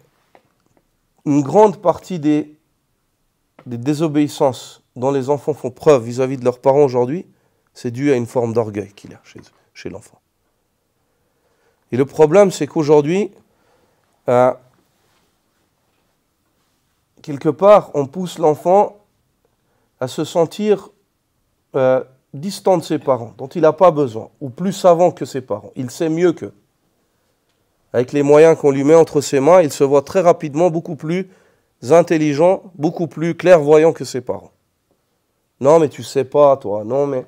une grande partie des désobéissances dont les enfants font preuve vis-à-vis de leurs parents aujourd'hui, c'est dû à une forme d'orgueil qu'il y a chez l'enfant. Et le problème, c'est qu'aujourd'hui, quelque part, on pousse l'enfant à se sentir distant de ses parents, dont il n'a pas besoin, ou plus savant que ses parents. Il sait mieux qu'eux. Avec les moyens qu'on lui met entre ses mains, il se voit très rapidement beaucoup plus intelligent, beaucoup plus clairvoyant que ses parents. Non, mais tu sais pas, toi. Non, mais...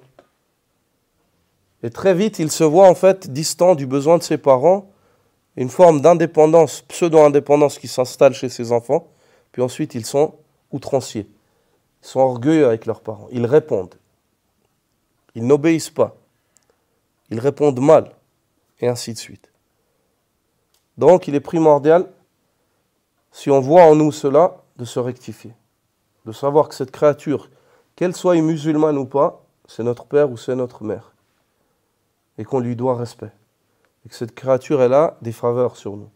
Et très vite, il se voit en fait distant du besoin de ses parents, une forme d'indépendance, pseudo-indépendance qui s'installe chez ses enfants, puis ensuite ils sont outranciers, ils sont orgueilleux avec leurs parents, ils répondent, ils n'obéissent pas, ils répondent mal, et ainsi de suite. Donc il est primordial, si on voit en nous cela, de se rectifier, de savoir que cette créature, qu'elle soit musulmane ou pas, c'est notre père ou c'est notre mère. Et qu'on lui doit respect. Et que cette créature, elle a des faveurs sur nous.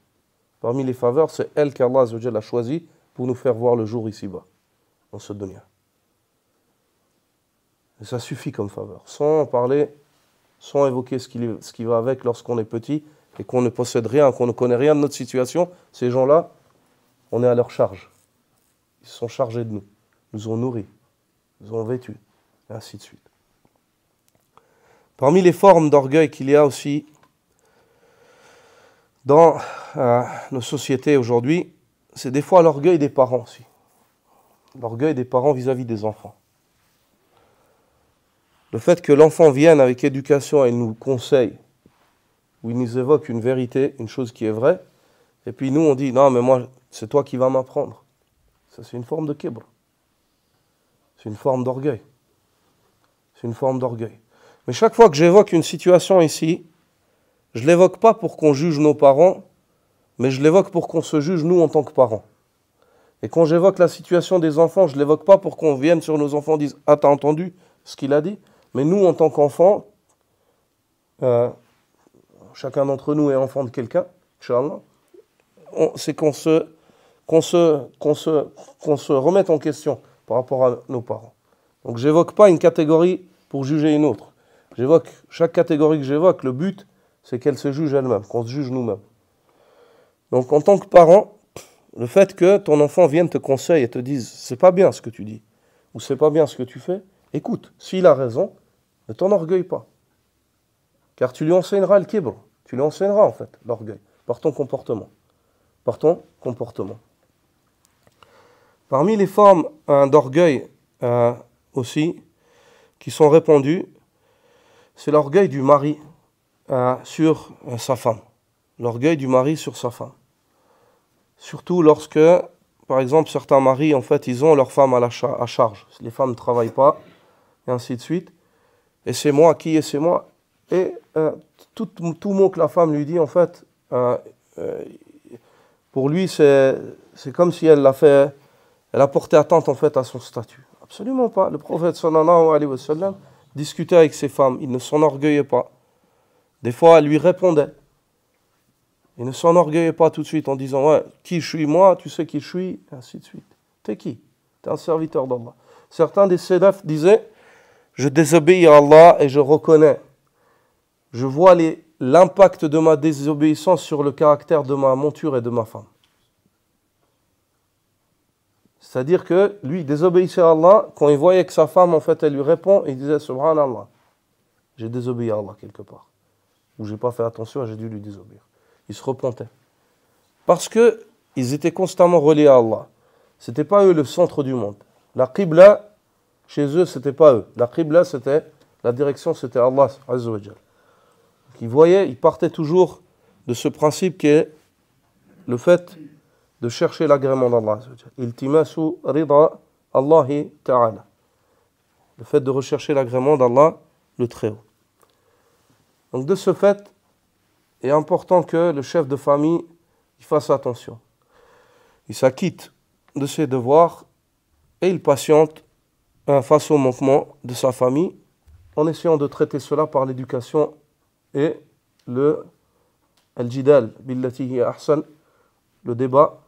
Parmi les faveurs, c'est elle qu'Allah Azza wa Jalla a choisi pour nous faire voir le jour ici-bas, dans ce dunya. Et ça suffit comme faveur. Sans parler, sans évoquer ce qui va avec lorsqu'on est petit et qu'on ne possède rien, qu'on ne connaît rien de notre situation, ces gens-là, on est à leur charge. Ils se sont chargés de nous. Ils nous ont nourris, ils nous ont vêtus, et ainsi de suite. Parmi les formes d'orgueil qu'il y a aussi dans nos sociétés aujourd'hui, c'est des fois l'orgueil des parents aussi. L'orgueil des parents vis-à-vis des enfants. Le fait que l'enfant vienne avec éducation et il nous conseille, ou il nous évoque une vérité, une chose qui est vraie, et puis nous on dit, non mais moi, c'est toi qui vas m'apprendre. Ça c'est une forme de kibr. C'est une forme d'orgueil. C'est une forme d'orgueil. Mais chaque fois que j'évoque une situation ici, je ne l'évoque pas pour qu'on juge nos parents, mais je l'évoque pour qu'on se juge nous en tant que parents. Et quand j'évoque la situation des enfants, je ne l'évoque pas pour qu'on vienne sur nos enfants et dise « Ah, t'as entendu ce qu'il a dit ?» Mais nous, en tant qu'enfants, chacun d'entre nous est enfant de quelqu'un, Inch'Allah, c'est qu'on se remette en question par rapport à nos parents. Donc je n'évoque pas une catégorie pour juger une autre. Chaque catégorie que j'évoque, le but, c'est qu'elle se juge elle-même, qu'on se juge nous-mêmes. Donc en tant que parent, le fait que ton enfant vienne te conseille et te dise « c'est pas bien ce que tu dis » ou « c'est pas bien ce que tu fais », écoute, s'il a raison, ne t'enorgueille pas. Car tu lui enseigneras le kibr, tu lui enseigneras en fait l'orgueil, par ton comportement. Parmi les formes d'orgueil aussi, qui sont répandues, c'est l'orgueil du mari sur sa femme. L'orgueil du mari sur sa femme. Surtout lorsque, par exemple, certains maris, en fait, ils ont leur femme à charge. Les femmes ne travaillent pas, et ainsi de suite. Et c'est moi qui, et c'est moi. Et tout mot que la femme lui dit, en fait, pour lui, c'est comme si elle a porté atteinte, en fait, à son statut. Absolument pas. Le prophète, sallallahu alayhi wa sallam, discutait avec ses femmes. Il ne s'enorgueillait pas. Des fois, elle lui répondait. Il ne s'enorgueillait pas tout de suite en disant « Ouais, qui je suis moi, tu sais qui je suis ?» et ainsi de suite. T'es qui? T'es un serviteur d'Allah. Certains des Salaf disaient « Je désobéis à Allah et je reconnais. Je vois l'impact de ma désobéissance sur le caractère de ma monture et de ma femme. » C'est-à-dire que lui, il désobéissait à Allah. Quand il voyait que sa femme, en fait, elle lui répond, il disait « Subhanallah, j'ai désobéi à Allah quelque part. » Ou j'ai pas fait attention, j'ai dû lui désobéir. Ils se repentaient. Parce qu'ils étaient constamment reliés à Allah. Ce n'était pas eux le centre du monde. La qibla, chez eux, ce n'était pas eux. La qibla, la direction, c'était Allah Azza wa Jal. Ils voyaient, ils partaient toujours de ce principe qui est le fait de chercher l'agrément d'Allah Azza wa Jal. Iltimasu rida Allahi ta'ala. Le fait de rechercher l'agrément d'Allah, le Très-Haut. Donc de ce fait, il est important que le chef de famille il fasse attention. Il s'acquitte de ses devoirs et il patiente face au manquement de sa famille en essayant de traiter cela par l'éducation et le al-jidal billati hiya ahsan, le débat,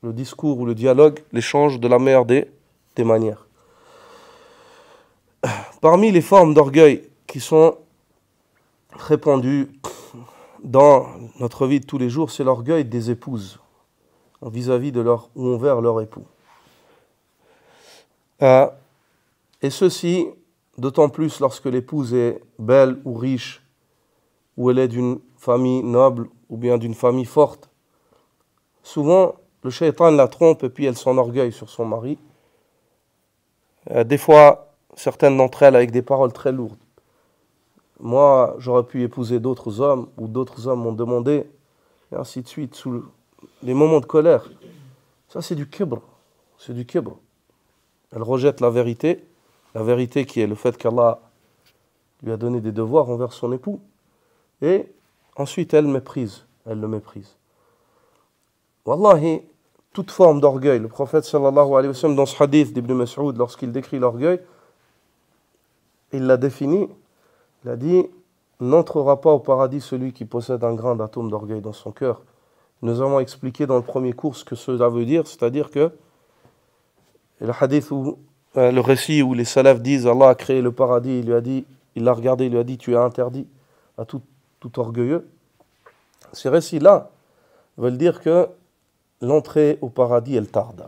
le discours ou le dialogue, l'échange de la meilleure des manières. Parmi les formes d'orgueil qui sont répandues dans notre vie de tous les jours, c'est l'orgueil des épouses vis-à-vis de leur ou envers leur époux. Et ceci, d'autant plus lorsque l'épouse est belle ou riche, ou elle est d'une famille noble ou bien d'une famille forte. Souvent, le shaitan la trompe et puis elle s'enorgueille sur son mari. Des fois, certaines d'entre elles avec des paroles très lourdes. Moi, j'aurais pu épouser d'autres hommes, ou d'autres hommes m'ont demandé, et ainsi de suite, sous les moments de colère. Ça, c'est du kibr. C'est du kibr. Elle rejette la vérité qui est le fait qu'Allah lui a donné des devoirs envers son époux. Et ensuite, elle le méprise. Wallahi, toute forme d'orgueil, le prophète sallallahu alayhi wa sallam, dans ce hadith d'Ibn Mas'ud, lorsqu'il décrit l'orgueil, il l'a défini. Il a dit « N'entrera pas au paradis celui qui possède un grain d'atome d'orgueil dans son cœur. » Nous avons expliqué dans le premier cours ce que cela veut dire, c'est-à-dire que le hadith le récit où les salafs disent « Allah a créé le paradis », il l'a regardé, il lui a dit « Tu es interdit à tout orgueilleux ». Ces récits-là veulent dire que l'entrée au paradis, elle tarde,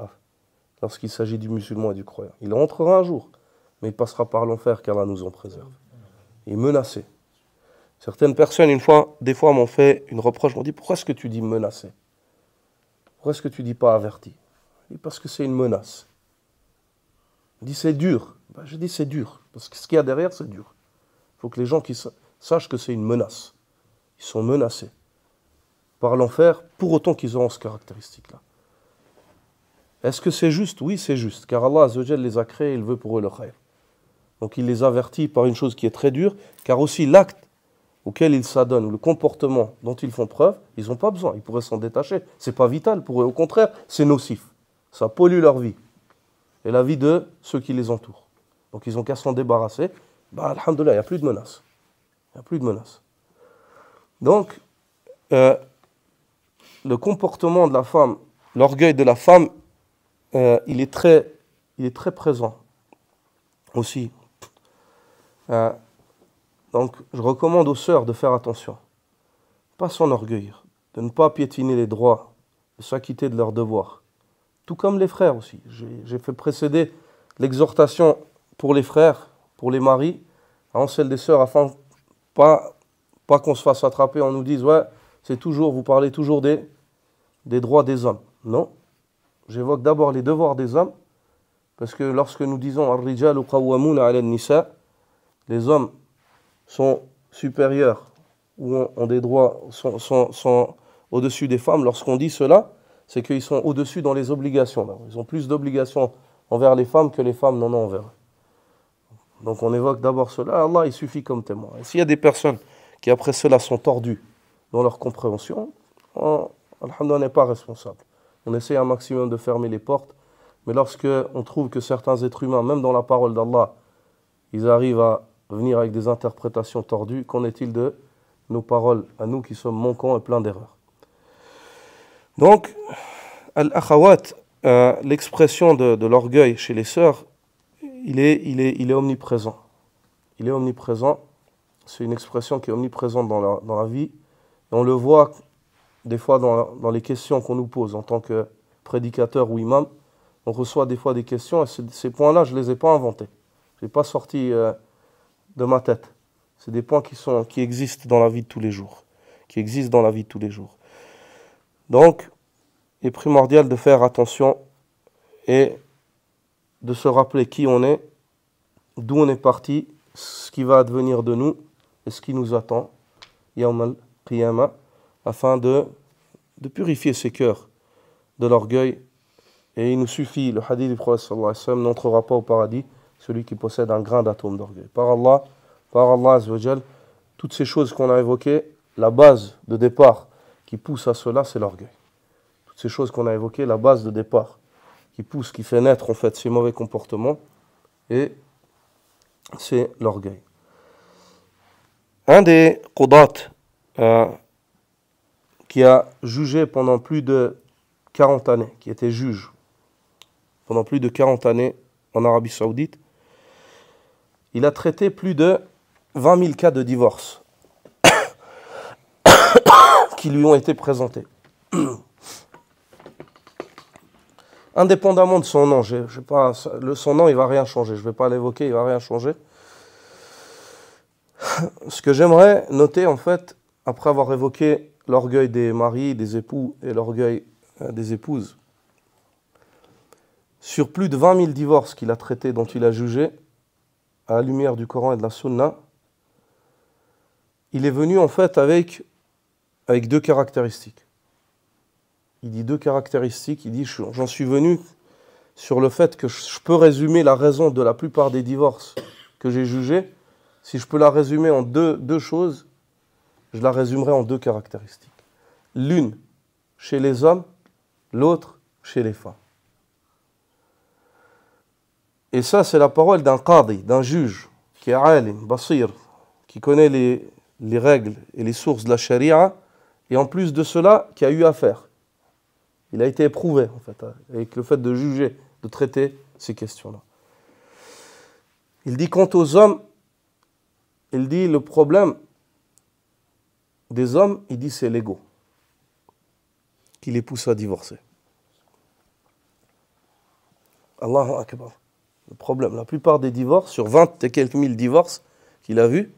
lorsqu'il s'agit du musulman et du croyant. Il entrera un jour, mais il passera par l'enfer qu'Allah nous en préserve. Et menacé. Certaines personnes, des fois, m'ont fait une reproche, m'ont dit « Pourquoi est-ce que tu dis menacé? Pourquoi est-ce que tu dis pas averti ?» Je dis « Parce que c'est une menace. » Il dit « C'est dur. » Je dis « C'est dur. Parce que ce qu'il y a derrière, c'est dur. Il faut que les gens sachent que c'est une menace. Ils sont menacés par l'enfer, pour autant qu'ils auront cette caractéristique-là. Est-ce que c'est juste? Oui, c'est juste. Car Allah Azza wa Jal les a créés, il veut pour eux le khayr. Donc il les avertit par une chose qui est très dure, car aussi l'acte auquel ils s'adonnent, le comportement dont ils font preuve, ils n'ont pas besoin, ils pourraient s'en détacher. Ce n'est pas vital pour eux, au contraire, c'est nocif. Ça pollue leur vie et la vie de ceux qui les entourent. Donc ils n'ont qu'à s'en débarrasser. Bah, alhamdoulilah, il n'y a plus de menaces. Il n'y a plus de menaces. Donc, le comportement de la femme, l'orgueil de la femme, il est très présent aussi. Donc, je recommande aux sœurs de faire attention, pas s'enorgueillir, de ne pas piétiner les droits, de s'acquitter de leurs devoirs. Tout comme les frères aussi. J'ai fait précéder l'exhortation pour les frères, pour les maris, avant celle des sœurs, afin pas qu'on se fasse attraper, on nous dise, ouais, c'est toujours, vous parlez toujours des droits des hommes. Non, j'évoque d'abord les devoirs des hommes, parce que lorsque nous disons « Ar-rijalu qawwamuna 'ala an-nisa », les hommes sont supérieurs ou ont des droits, sont au-dessus des femmes. Lorsqu'on dit cela, c'est qu'ils sont au-dessus dans les obligations. Ils ont plus d'obligations envers les femmes que les femmes n'en ont envers eux. Donc on évoque d'abord cela. Allah, il suffit comme témoin. Et s'il y a des personnes qui après cela sont tordues dans leur compréhension, alhamdoulilah, on n'est pas responsable. On essaie un maximum de fermer les portes, mais lorsque on trouve que certains êtres humains, même dans la parole d'Allah, ils arrivent à venir avec des interprétations tordues, qu'en est-il de nos paroles à nous qui sommes manquants et pleins d'erreurs? Donc, al-akhawat, l'expression de l'orgueil chez les sœurs, il est omniprésent. Il est omniprésent. C'est une expression qui est omniprésente dans la vie. Et on le voit des fois dans les questions qu'on nous pose en tant que prédicateur ou imam. On reçoit des fois des questions et ces points-là, je ne les ai pas inventés. Je ne les ai pas sortis de ma tête. C'est des points qui existent dans la vie de tous les jours. Donc, il est primordial de faire attention et de se rappeler qui on est, d'où on est parti, ce qui va advenir de nous et ce qui nous attend, Yawm al-Qiyamah, afin de purifier ses cœurs de l'orgueil. Et il nous suffit, le hadith du prophète sallallahu alayhi wa sallam n'entrera pas au paradis celui qui possède un grain d'atome d'orgueil. Par Allah azza wa jal, toutes ces choses qu'on a évoquées, la base de départ qui pousse à cela, c'est l'orgueil. Toutes ces choses qu'on a évoquées, la base de départ qui fait naître en fait ces mauvais comportements, et c'est l'orgueil. Un des qudat qui a jugé pendant plus de 40 années, qui était juge pendant plus de 40 années en Arabie Saoudite, il a traité plus de 20 000 cas de divorce qui lui ont été présentés. Indépendamment de son nom, son nom, il ne va rien changer. Je ne vais pas l'évoquer, il ne va rien changer. Ce que j'aimerais noter, en fait, après avoir évoqué l'orgueil des maris, des époux et l'orgueil des épouses, sur plus de 20 000 divorces qu'il a traités, dont il a jugé, à la lumière du Coran et de la Sunna, il est venu en fait avec deux caractéristiques. Il dit deux caractéristiques, il dit j'en suis venu sur le fait que je peux résumer la raison de la plupart des divorces que j'ai jugés. Si je peux la résumer en deux choses, je la résumerai en deux caractéristiques. L'une chez les hommes, l'autre chez les femmes. Et ça, c'est la parole d'un qadi, d'un juge, qui est alim, basir, qui connaît les règles et les sources de la charia, et en plus de cela, qui a eu affaire. Il a été éprouvé, en fait, avec le fait de juger, de traiter ces questions-là. Il dit, quant aux hommes, il dit, le problème des hommes, il dit, c'est l'ego, qui les pousse à divorcer. Allahu Akbar. Le problème, la plupart des divorces, sur 20 et quelques mille divorces qu'il a vus,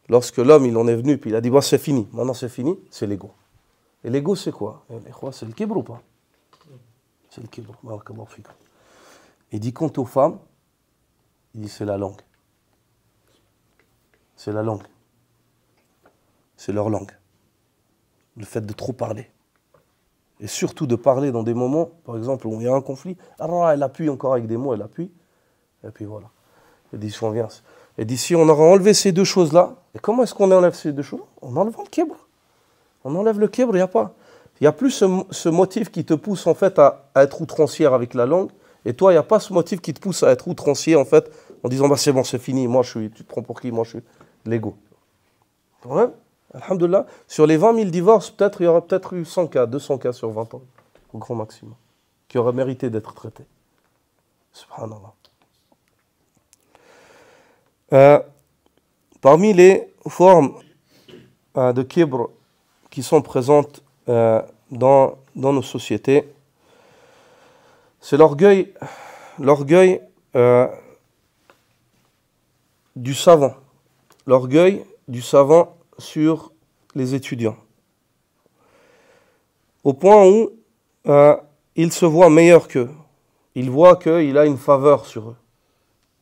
lorsque l'homme, il en est venu, puis il a dit, bah, c'est fini, maintenant c'est fini, c'est l'ego. Et l'ego, c'est quoi? C'est le kibr ou pas? C'est le kibr. Il dit, quant aux femmes, il dit, c'est la langue. C'est la langue. C'est leur langue. Le fait de trop parler. Et surtout de parler dans des moments, par exemple, où il y a un conflit, elle appuie encore avec des mots, elle appuie, et puis voilà. Il dit, Et d'ici, on aura enlevé ces deux choses-là. Et comment est-ce qu'on enlève ces deux choses? En enlevant le kibr. On enlève le kibr, il n'y a pas. Il n'y a plus ce motif qui te pousse en fait à être outrancier avec la langue. Et toi, il n'y a pas ce motif qui te pousse à être outrancier en fait, en disant bah, c'est bon, c'est fini, tu te prends pour qui? Moi, je suis l'ego. Ouais, alhamdoulilah. Sur les 20 000 divorces, peut-être il y aurait peut-être eu 100 cas, 200 cas sur 20 ans, au grand maximum, qui auraient mérité d'être traités. Subhanallah. Parmi les formes de kibr qui sont présentes dans nos sociétés, c'est l'orgueil du savant. L'orgueil du savant sur les étudiants. Au point où il se voit meilleur qu'eux. Il voit qu'il a une faveur sur eux.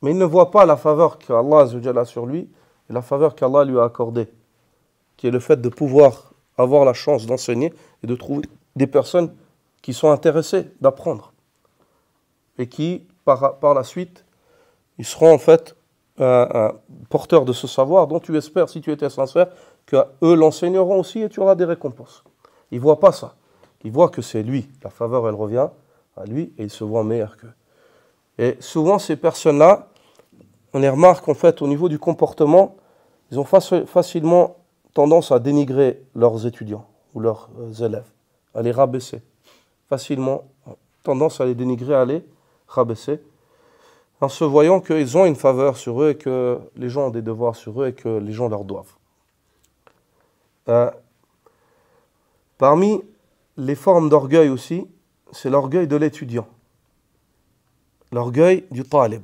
Mais il ne voit pas la faveur qu'Allah a sur lui et la faveur qu'Allah lui a accordée, qui est le fait de pouvoir avoir la chance d'enseigner et de trouver des personnes qui sont intéressées d'apprendre et qui, par la suite, ils seront en fait porteurs de ce savoir dont tu espères, si tu étais sincère, qu'eux l'enseigneront aussi et tu auras des récompenses. Il ne voit pas ça. Il voit que c'est lui. La faveur, elle revient à lui et il se voit meilleur qu'eux. Et souvent, ces personnes-là, on les remarque en fait au niveau du comportement, ils ont facilement tendance à dénigrer leurs étudiants ou leurs élèves, à les rabaisser. Facilement tendance à les dénigrer, à les rabaisser, en se voyant qu'ils ont une faveur sur eux et que les gens ont des devoirs sur eux et que les gens leur doivent. Parmi les formes d'orgueil aussi, c'est l'orgueil de l'étudiant, l'orgueil du talib,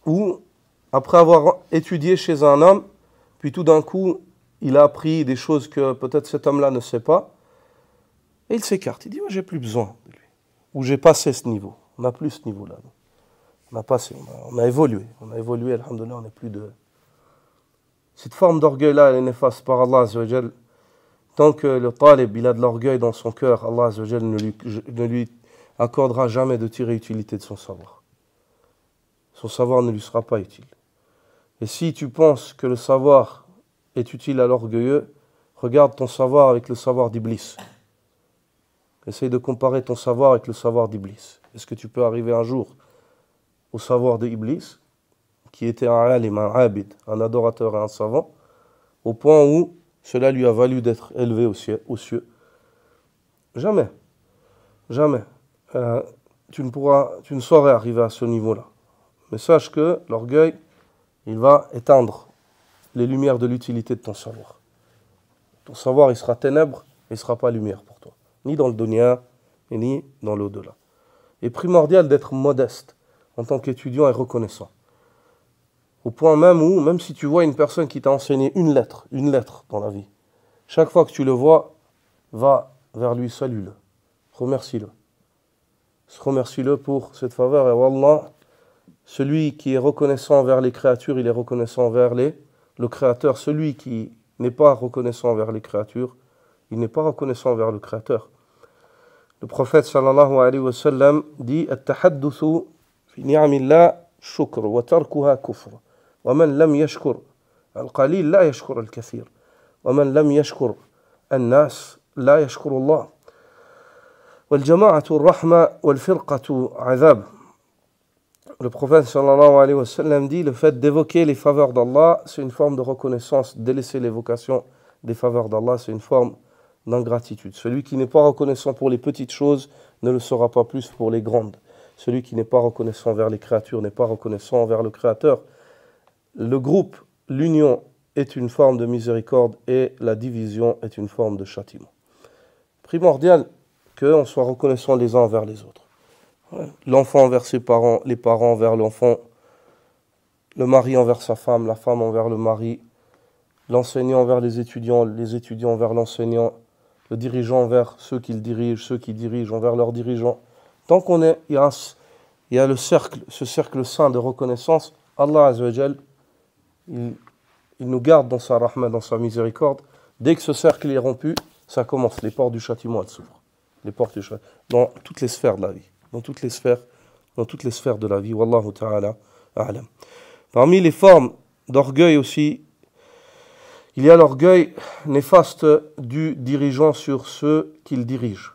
où après avoir étudié chez un homme, puis tout d'un coup, il a appris des choses que peut-être cet homme-là ne sait pas, et il s'écarte, il dit « j'ai plus besoin de lui », ou « j'ai passé ce niveau », on n'a plus ce niveau-là. On a passé, on a évolué, alhamdoulilah, on n'est plus de... Cette forme d'orgueil-là, elle est néfaste par Allah Azzawajal. Tant que le talib, il a de l'orgueil dans son cœur, Allah Azzawajal ne lui accordera jamais de tirer utilité de son savoir. Son savoir ne lui sera pas utile. Et si tu penses que le savoir est utile à l'orgueilleux, regarde ton savoir avec le savoir d'Iblis. Essaye de comparer ton savoir avec le savoir d'Iblis. Est-ce que tu peux arriver un jour au savoir d'Iblis, qui était un alim, un abid, un adorateur et un savant, au point où cela lui a valu d'être élevé aux cieux? Jamais. Jamais. Tu ne saurais arriver à ce niveau-là. Mais sache que l'orgueil, il va éteindre les lumières de l'utilité de ton savoir. Ton savoir, il sera ténèbres, il ne sera pas lumière pour toi. Ni dans le dunya, ni dans l'au-delà. Il est primordial d'être modeste en tant qu'étudiant et reconnaissant. Au point même où, même si tu vois une personne qui t'a enseigné une lettre dans la vie, chaque fois que tu le vois, va vers lui, salue-le, remercie-le. Remercie-le pour cette faveur. Et wallah, celui qui est reconnaissant envers les créatures, il est reconnaissant envers le Créateur. Celui qui n'est pas reconnaissant envers les créatures, il n'est pas reconnaissant envers le Créateur. Le prophète sallallahu alayhi wa sallam dit « At-tahadduthu fi ni'amillah shukr wa tarkuha kufr. Wa man lam yashkur al-qalil la yashkur al-kathir. Wa man lam yashkur al-nas la yashkur Allah. Wal jama'atu ar-rahma wal firqatu 'adhab. » Le prophète sallallahu alayhi wa sallam dit « Le fait d'évoquer les faveurs d'Allah, c'est une forme de reconnaissance. Délaisser l'évocation des faveurs d'Allah, c'est une forme d'ingratitude. Celui qui n'est pas reconnaissant pour les petites choses ne le sera pas plus pour les grandes. Celui qui n'est pas reconnaissant envers les créatures n'est pas reconnaissant envers le Créateur. Le groupe, l'union est une forme de miséricorde et la division est une forme de châtiment. Primordial qu'on soit reconnaissant les uns envers les autres. L'enfant envers ses parents, les parents envers l'enfant, le mari envers sa femme, la femme envers le mari, l'enseignant envers les étudiants envers l'enseignant, le dirigeant envers ceux qui dirigent envers leurs dirigeants. Tant qu'on est, il y a ce cercle sain de reconnaissance, Allah Azzawajal, il nous garde dans sa rahma, dans sa miséricorde. Dès que ce cercle est rompu, ça commence. Les portes du châtiment, elles s'ouvrent. Les portes du châtiment, dans toutes les sphères de la vie. Dans toutes les sphères de la vie. Wallahu ta'ala a'lam. Parmi les formes d'orgueil aussi, il y a l'orgueil néfaste du dirigeant sur ceux qu'il dirige,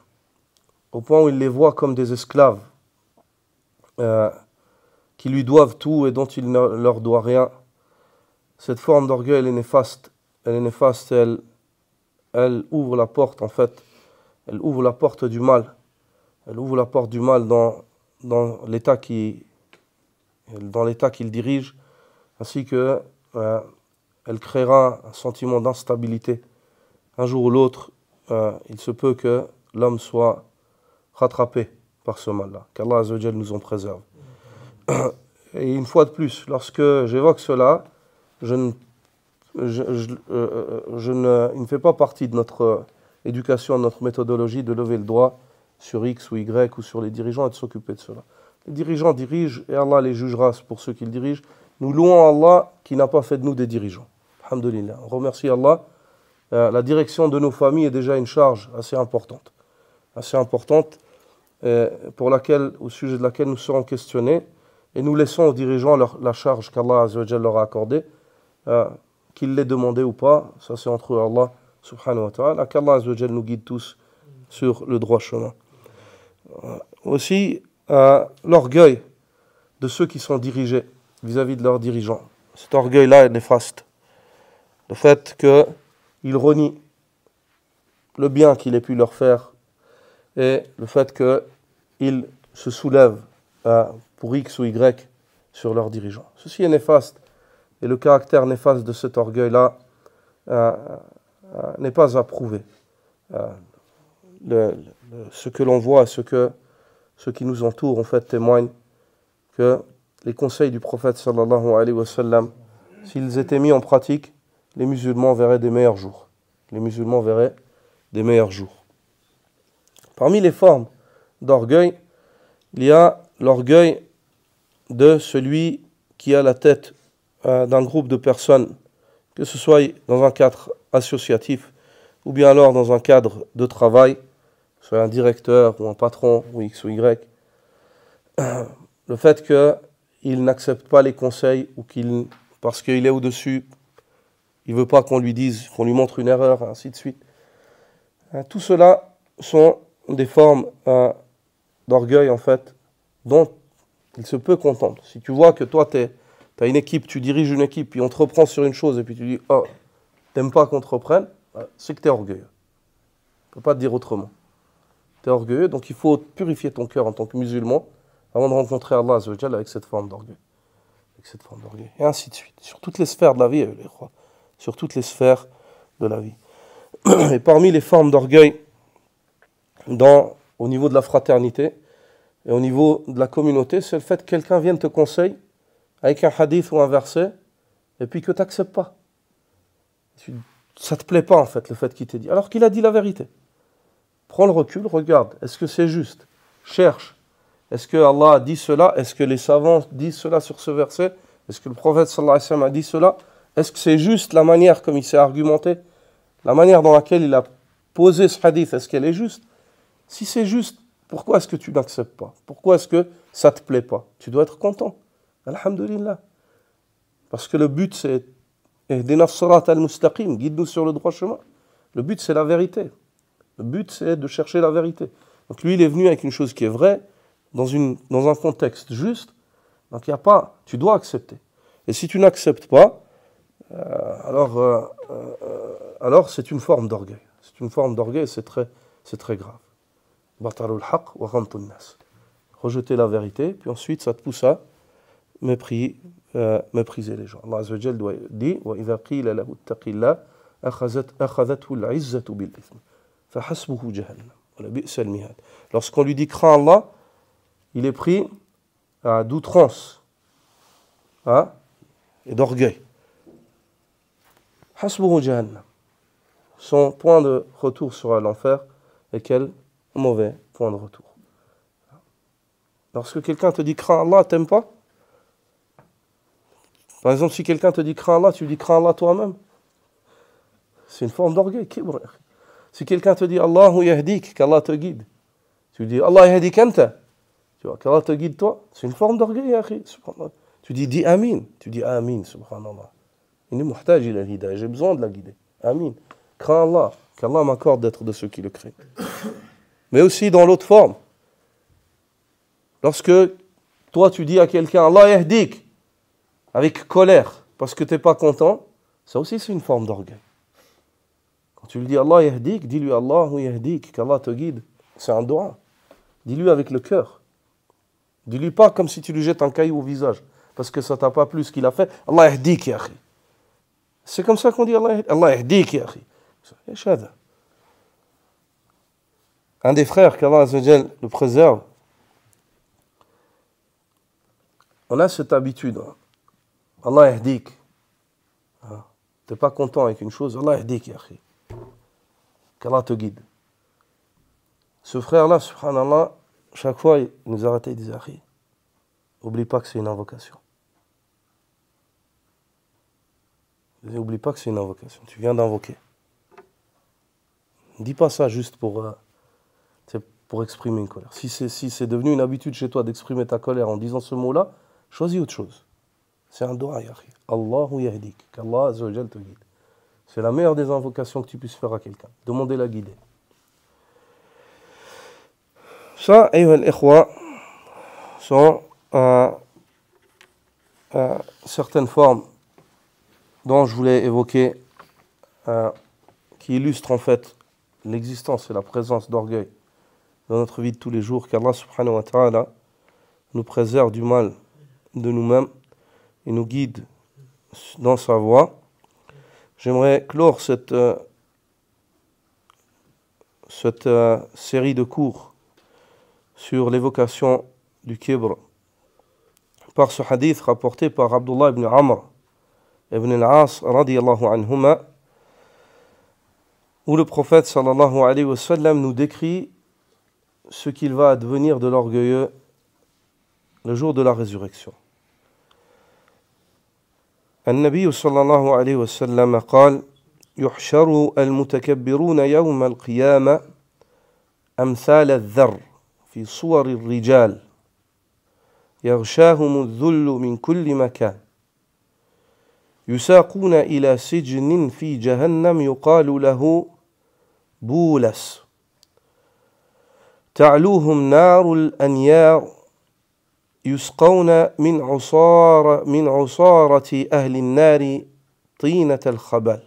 au point où il les voit comme des esclaves, qui lui doivent tout et dont il ne leur doit rien. Cette forme d'orgueil, elle est néfaste. Elle est néfaste, elle ouvre la porte, en fait. Elle ouvre la porte du mal. Elle ouvre la porte du mal dans l'état qu'il dirige, ainsi que elle créera un sentiment d'instabilité. Un jour ou l'autre, il se peut que l'homme soit rattrapé par ce mal-là, qu'Allah Azza wa Jal nous en préserve. Et une fois de plus, lorsque j'évoque cela, il ne fait pas partie de notre éducation, de notre méthodologie de lever le doigt sur X ou Y ou sur les dirigeants et de s'occuper de cela. Les dirigeants dirigent et Allah les jugera pour ceux qu'ils dirigent. Nous louons Allah qui n'a pas fait de nous des dirigeants. Alhamdulillah. On remercie Allah. La direction de nos familles est déjà une charge assez importante. Au sujet de laquelle nous serons questionnés. Et nous laissons aux dirigeants la charge qu'Allah Azza wa Jalla leur a accordée, qu'ils l'aient demandé ou pas. Ça c'est entre eux et Allah subhanahu wa ta'ala. Qu'Allah Azza wa Jalla nous guide tous sur le droit chemin. Aussi, l'orgueil de ceux qui sont dirigés vis-à-vis de leurs dirigeants. Cet orgueil-là est néfaste. Le fait qu'ils renient le bien qu'il ait pu leur faire et le fait qu'ils se soulèvent pour X ou Y sur leurs dirigeants. Ceci est néfaste et le caractère néfaste de cet orgueil-là n'est pas approuvé. Ce que l'on voit, ce qui nous entoure, en fait, témoigne que les conseils du prophète sallallahu alayhi wa sallam, s'ils étaient mis en pratique, les musulmans verraient des meilleurs jours. Les musulmans verraient des meilleurs jours. Parmi les formes d'orgueil, il y a l'orgueil de celui qui a la tête d'un groupe de personnes, que ce soit dans un cadre associatif ou bien alors dans un cadre de travail, soit un directeur ou un patron ou X ou Y. Le fait qu'il n'accepte pas les conseils ou parce qu'il est au-dessus, il ne veut pas qu'on lui dise, qu'on lui montre une erreur, ainsi de suite. Tout cela sont des formes d'orgueil, en fait, dont il se peut contenter. Si tu vois que toi, tu as une équipe, tu diriges une équipe, puis on te reprend sur une chose, et puis tu dis « Oh, t'aimes pas qu'on te reprenne », c'est que tu es orgueilleux. On ne peut pas te dire autrement. Tu es orgueilleux, donc il faut purifier ton cœur en tant que musulman avant de rencontrer Allah Azza wa Jalla avec cette forme d'orgueil. Et ainsi de suite. Sur toutes les sphères de la vie, les rois. Sur toutes les sphères de la vie. Et parmi les formes d'orgueil, au niveau de la fraternité et au niveau de la communauté, c'est le fait que quelqu'un vienne te conseiller avec un hadith ou un verset et puis que tu n'acceptes pas. Ça ne te plaît pas, en fait, le fait qu'il t'ait dit. Alors qu'il a dit la vérité. Prends le recul, regarde. Est-ce que c'est juste? Cherche. Est-ce que Allah a dit cela? Est-ce que les savants disent cela sur ce verset? Est-ce que le prophète sallallahu alayhi wa sallam a dit cela? Est-ce que c'est juste la manière comme il s'est argumenté? La manière dans laquelle il a posé ce hadith, est-ce qu'elle est juste? Si c'est juste, pourquoi est-ce que tu n'acceptes pas? Pourquoi est-ce que ça ne te plaît pas? Tu dois être content. Alhamdulillah. Parce que le but, c'est Ihdina as-sirat al-mustaqim, guide-nous sur le droit chemin. Le but, c'est la vérité. Le but, c'est de chercher la vérité. Donc lui, il est venu avec une chose qui est vraie, dans un contexte juste. Donc il n'y a pas, tu dois accepter. Et si tu n'acceptes pas, alors c'est une forme d'orgueil. C'est une forme d'orgueil, c'est très grave. Batarul haq wa ghamtun nas. Rejeter la vérité, puis ensuite ça te pousse à mépriser les gens. Allah Azza wa Jalla dit wa idha qila lahu ittaqillah akhadhathu al-'izzatu bil ithm fa hasbuhu jahannam wa la bi'sa al-mihad. Lorsqu'on lui dit crains Allah, il est pris d'outrance et d'orgueil. Hasbuhu jahannam. Son point de retour sera l'enfer, et quel mauvais point de retour. Lorsque quelqu'un te dit crains Allah, t'aimes pas? Par exemple, si quelqu'un te dit crains Allah, tu lui dis crains Allah toi-même. C'est une forme d'orgueil. Si quelqu'un te dit Allahu yahdik, qu'Allah te guide, tu lui dis Allah yahdik anta, tu vois, qu'Allah te guide toi, c'est une forme d'orgueil. Tu dis Amin. Tu dis Amin, subhanallah. Inni muhtaj ila al-hidayah. J'ai besoin de la guider. Amin. Crains Allah. Qu'Allah m'accorde d'être de ceux qui le craignent. Mais aussi dans l'autre forme. Lorsque toi tu dis à quelqu'un Allah yahdik avec colère parce que tu n'es pas content, ça aussi c'est une forme d'orgueil. Quand tu lui dis Allah yahdik, dis-lui Allahu yahdik, qu'Allah te guide. C'est un dua. Dis-lui avec le cœur. Dis-lui pas comme si tu lui jettes un caillou au visage parce que ça t'a pas plu ce qu'il a fait. Allah yahdik ya akhi. C'est comme ça qu'on dit Allah yahdik ya akhi. Un des frères qu'Allah Azza wa Jal le préserve, on a cette habitude. Allah yahdik. Tu n'es pas content avec une chose, Allah yahdik ya akhi. Qu'Allah te guide. Ce frère-là, subhanallah, chaque fois, il nous arrêtait, il disait akhi, oublie pas que c'est une invocation. N'oublie pas que c'est une invocation. Tu viens d'invoquer. Ne dis pas ça juste pour exprimer une colère. Si c'est devenu une habitude chez toi d'exprimer ta colère en disant ce mot-là, choisis autre chose. C'est un dua, ya akhi. Allahu yahdik. Qu'Allah Azza wa Jal te guide. C'est la meilleure des invocations que tu puisses faire à quelqu'un. Demandez la guider. Ça, ayyuha al-ikhwa, sont certaines formes dont je voulais évoquer, qui illustrent en fait l'existence et la présence d'orgueil dans notre vie de tous les jours, qu'Allah subhanahu wa ta'ala nous préserve du mal de nous-mêmes et nous guide dans sa voie. J'aimerais clore cette série de cours sur l'évocation du kibr par ce hadith rapporté par Abdullah ibn Amr ibn al-As radiyallahu anhuma, où le prophète sallallahu alayhi wa sallam nous décrit ce qu'il va advenir de l'orgueilleux le jour de la résurrection. النبي صلى الله عليه وسلم قال يحشر المتكبرون يوم القيامة أمثال الذر في صور الرجال يغشاهم الذل من كل مكان يساقون إلى سجن في جهنم يقال له بولس تعلوهم نار الأنيار يسقون من عصارة أهل النار طينة الخبال.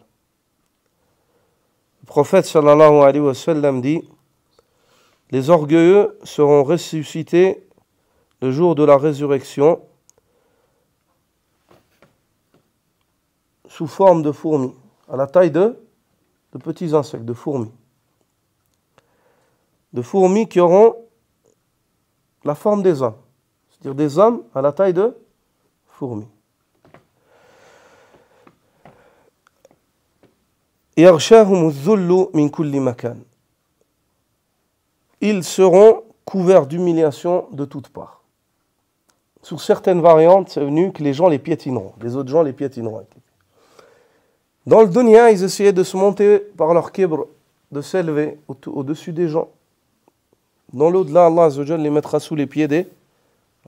Le prophète sallallahu alayhi wa sallam dit: les orgueilleux seront ressuscités le jour de la résurrection sous forme de fourmis, à la taille de petits insectes, de fourmis. De fourmis qui auront la forme des hommes. C'est-à-dire des hommes à la taille de fourmis. يَغْشَاهُمُ الذُّلُّ مِنْ كُلِّ مَكَانٍ. Ils seront couverts d'humiliation de toutes parts. Sous certaines variantes, c'est venu que les gens les piétineront. Les autres gens les piétineront. Dans le dunya, ils essayaient de se monter par leur kibr, de s'élever au-dessus des gens. Dans l'au-delà, Allah Azza wa Jal les mettra sous les pieds des...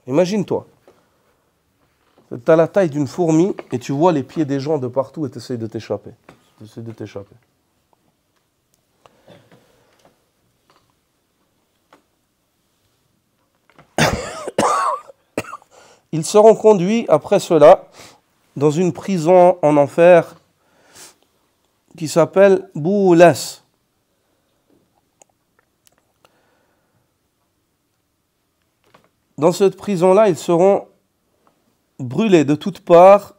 Imagine-toi, tu as la taille d'une fourmi et tu vois les pieds des gens de partout et tu essaies de t'échapper. Ils seront conduits après cela dans une prison en enfer qui s'appelle Boulas. Dans cette prison-là, ils seront brûlés de toutes parts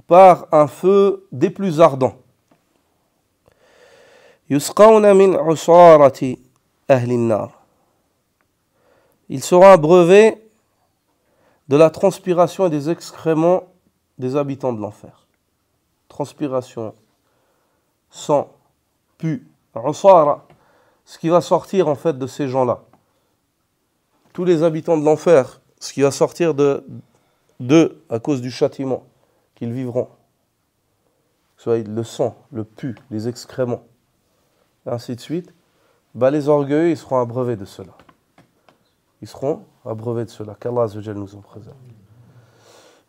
par un feu des plus ardents. Yusqawna min usarati ahli an-nar. Ils seront abreuvés de la transpiration et des excréments des habitants de l'enfer. Transpiration, sang, pu, usara, ce qui va sortir en fait de ces gens-là. Tous les habitants de l'enfer, ce qui va sortir d'eux à cause du châtiment qu'ils vivront, soit le sang, le pu, les excréments, et ainsi de suite, les orgueilleux, ils seront abreuvés de cela. Ils seront abreuvés de cela. Qu'Allah Azza wa Jal nous en préserve.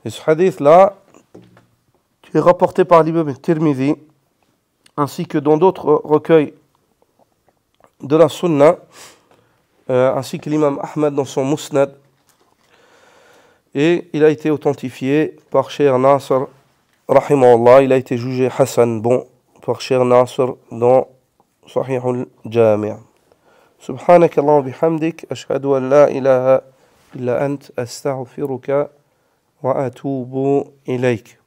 Et ce hadith-là, qui est rapporté par l'imam al-Tirmidhi, ainsi que dans d'autres recueils de la Sunna, ainsi que l'imam Ahmad dans son Musnad, et il a été authentifié par Cheikh Nasr, rahimahullah, il a été jugé Hassan, bon, par Cheikh Nasr dans Sahih al-Jami'. سبحانك اللهم وبحمدك أشهد أن لا إله إلا أنت أستغفرك وأتوب إليك.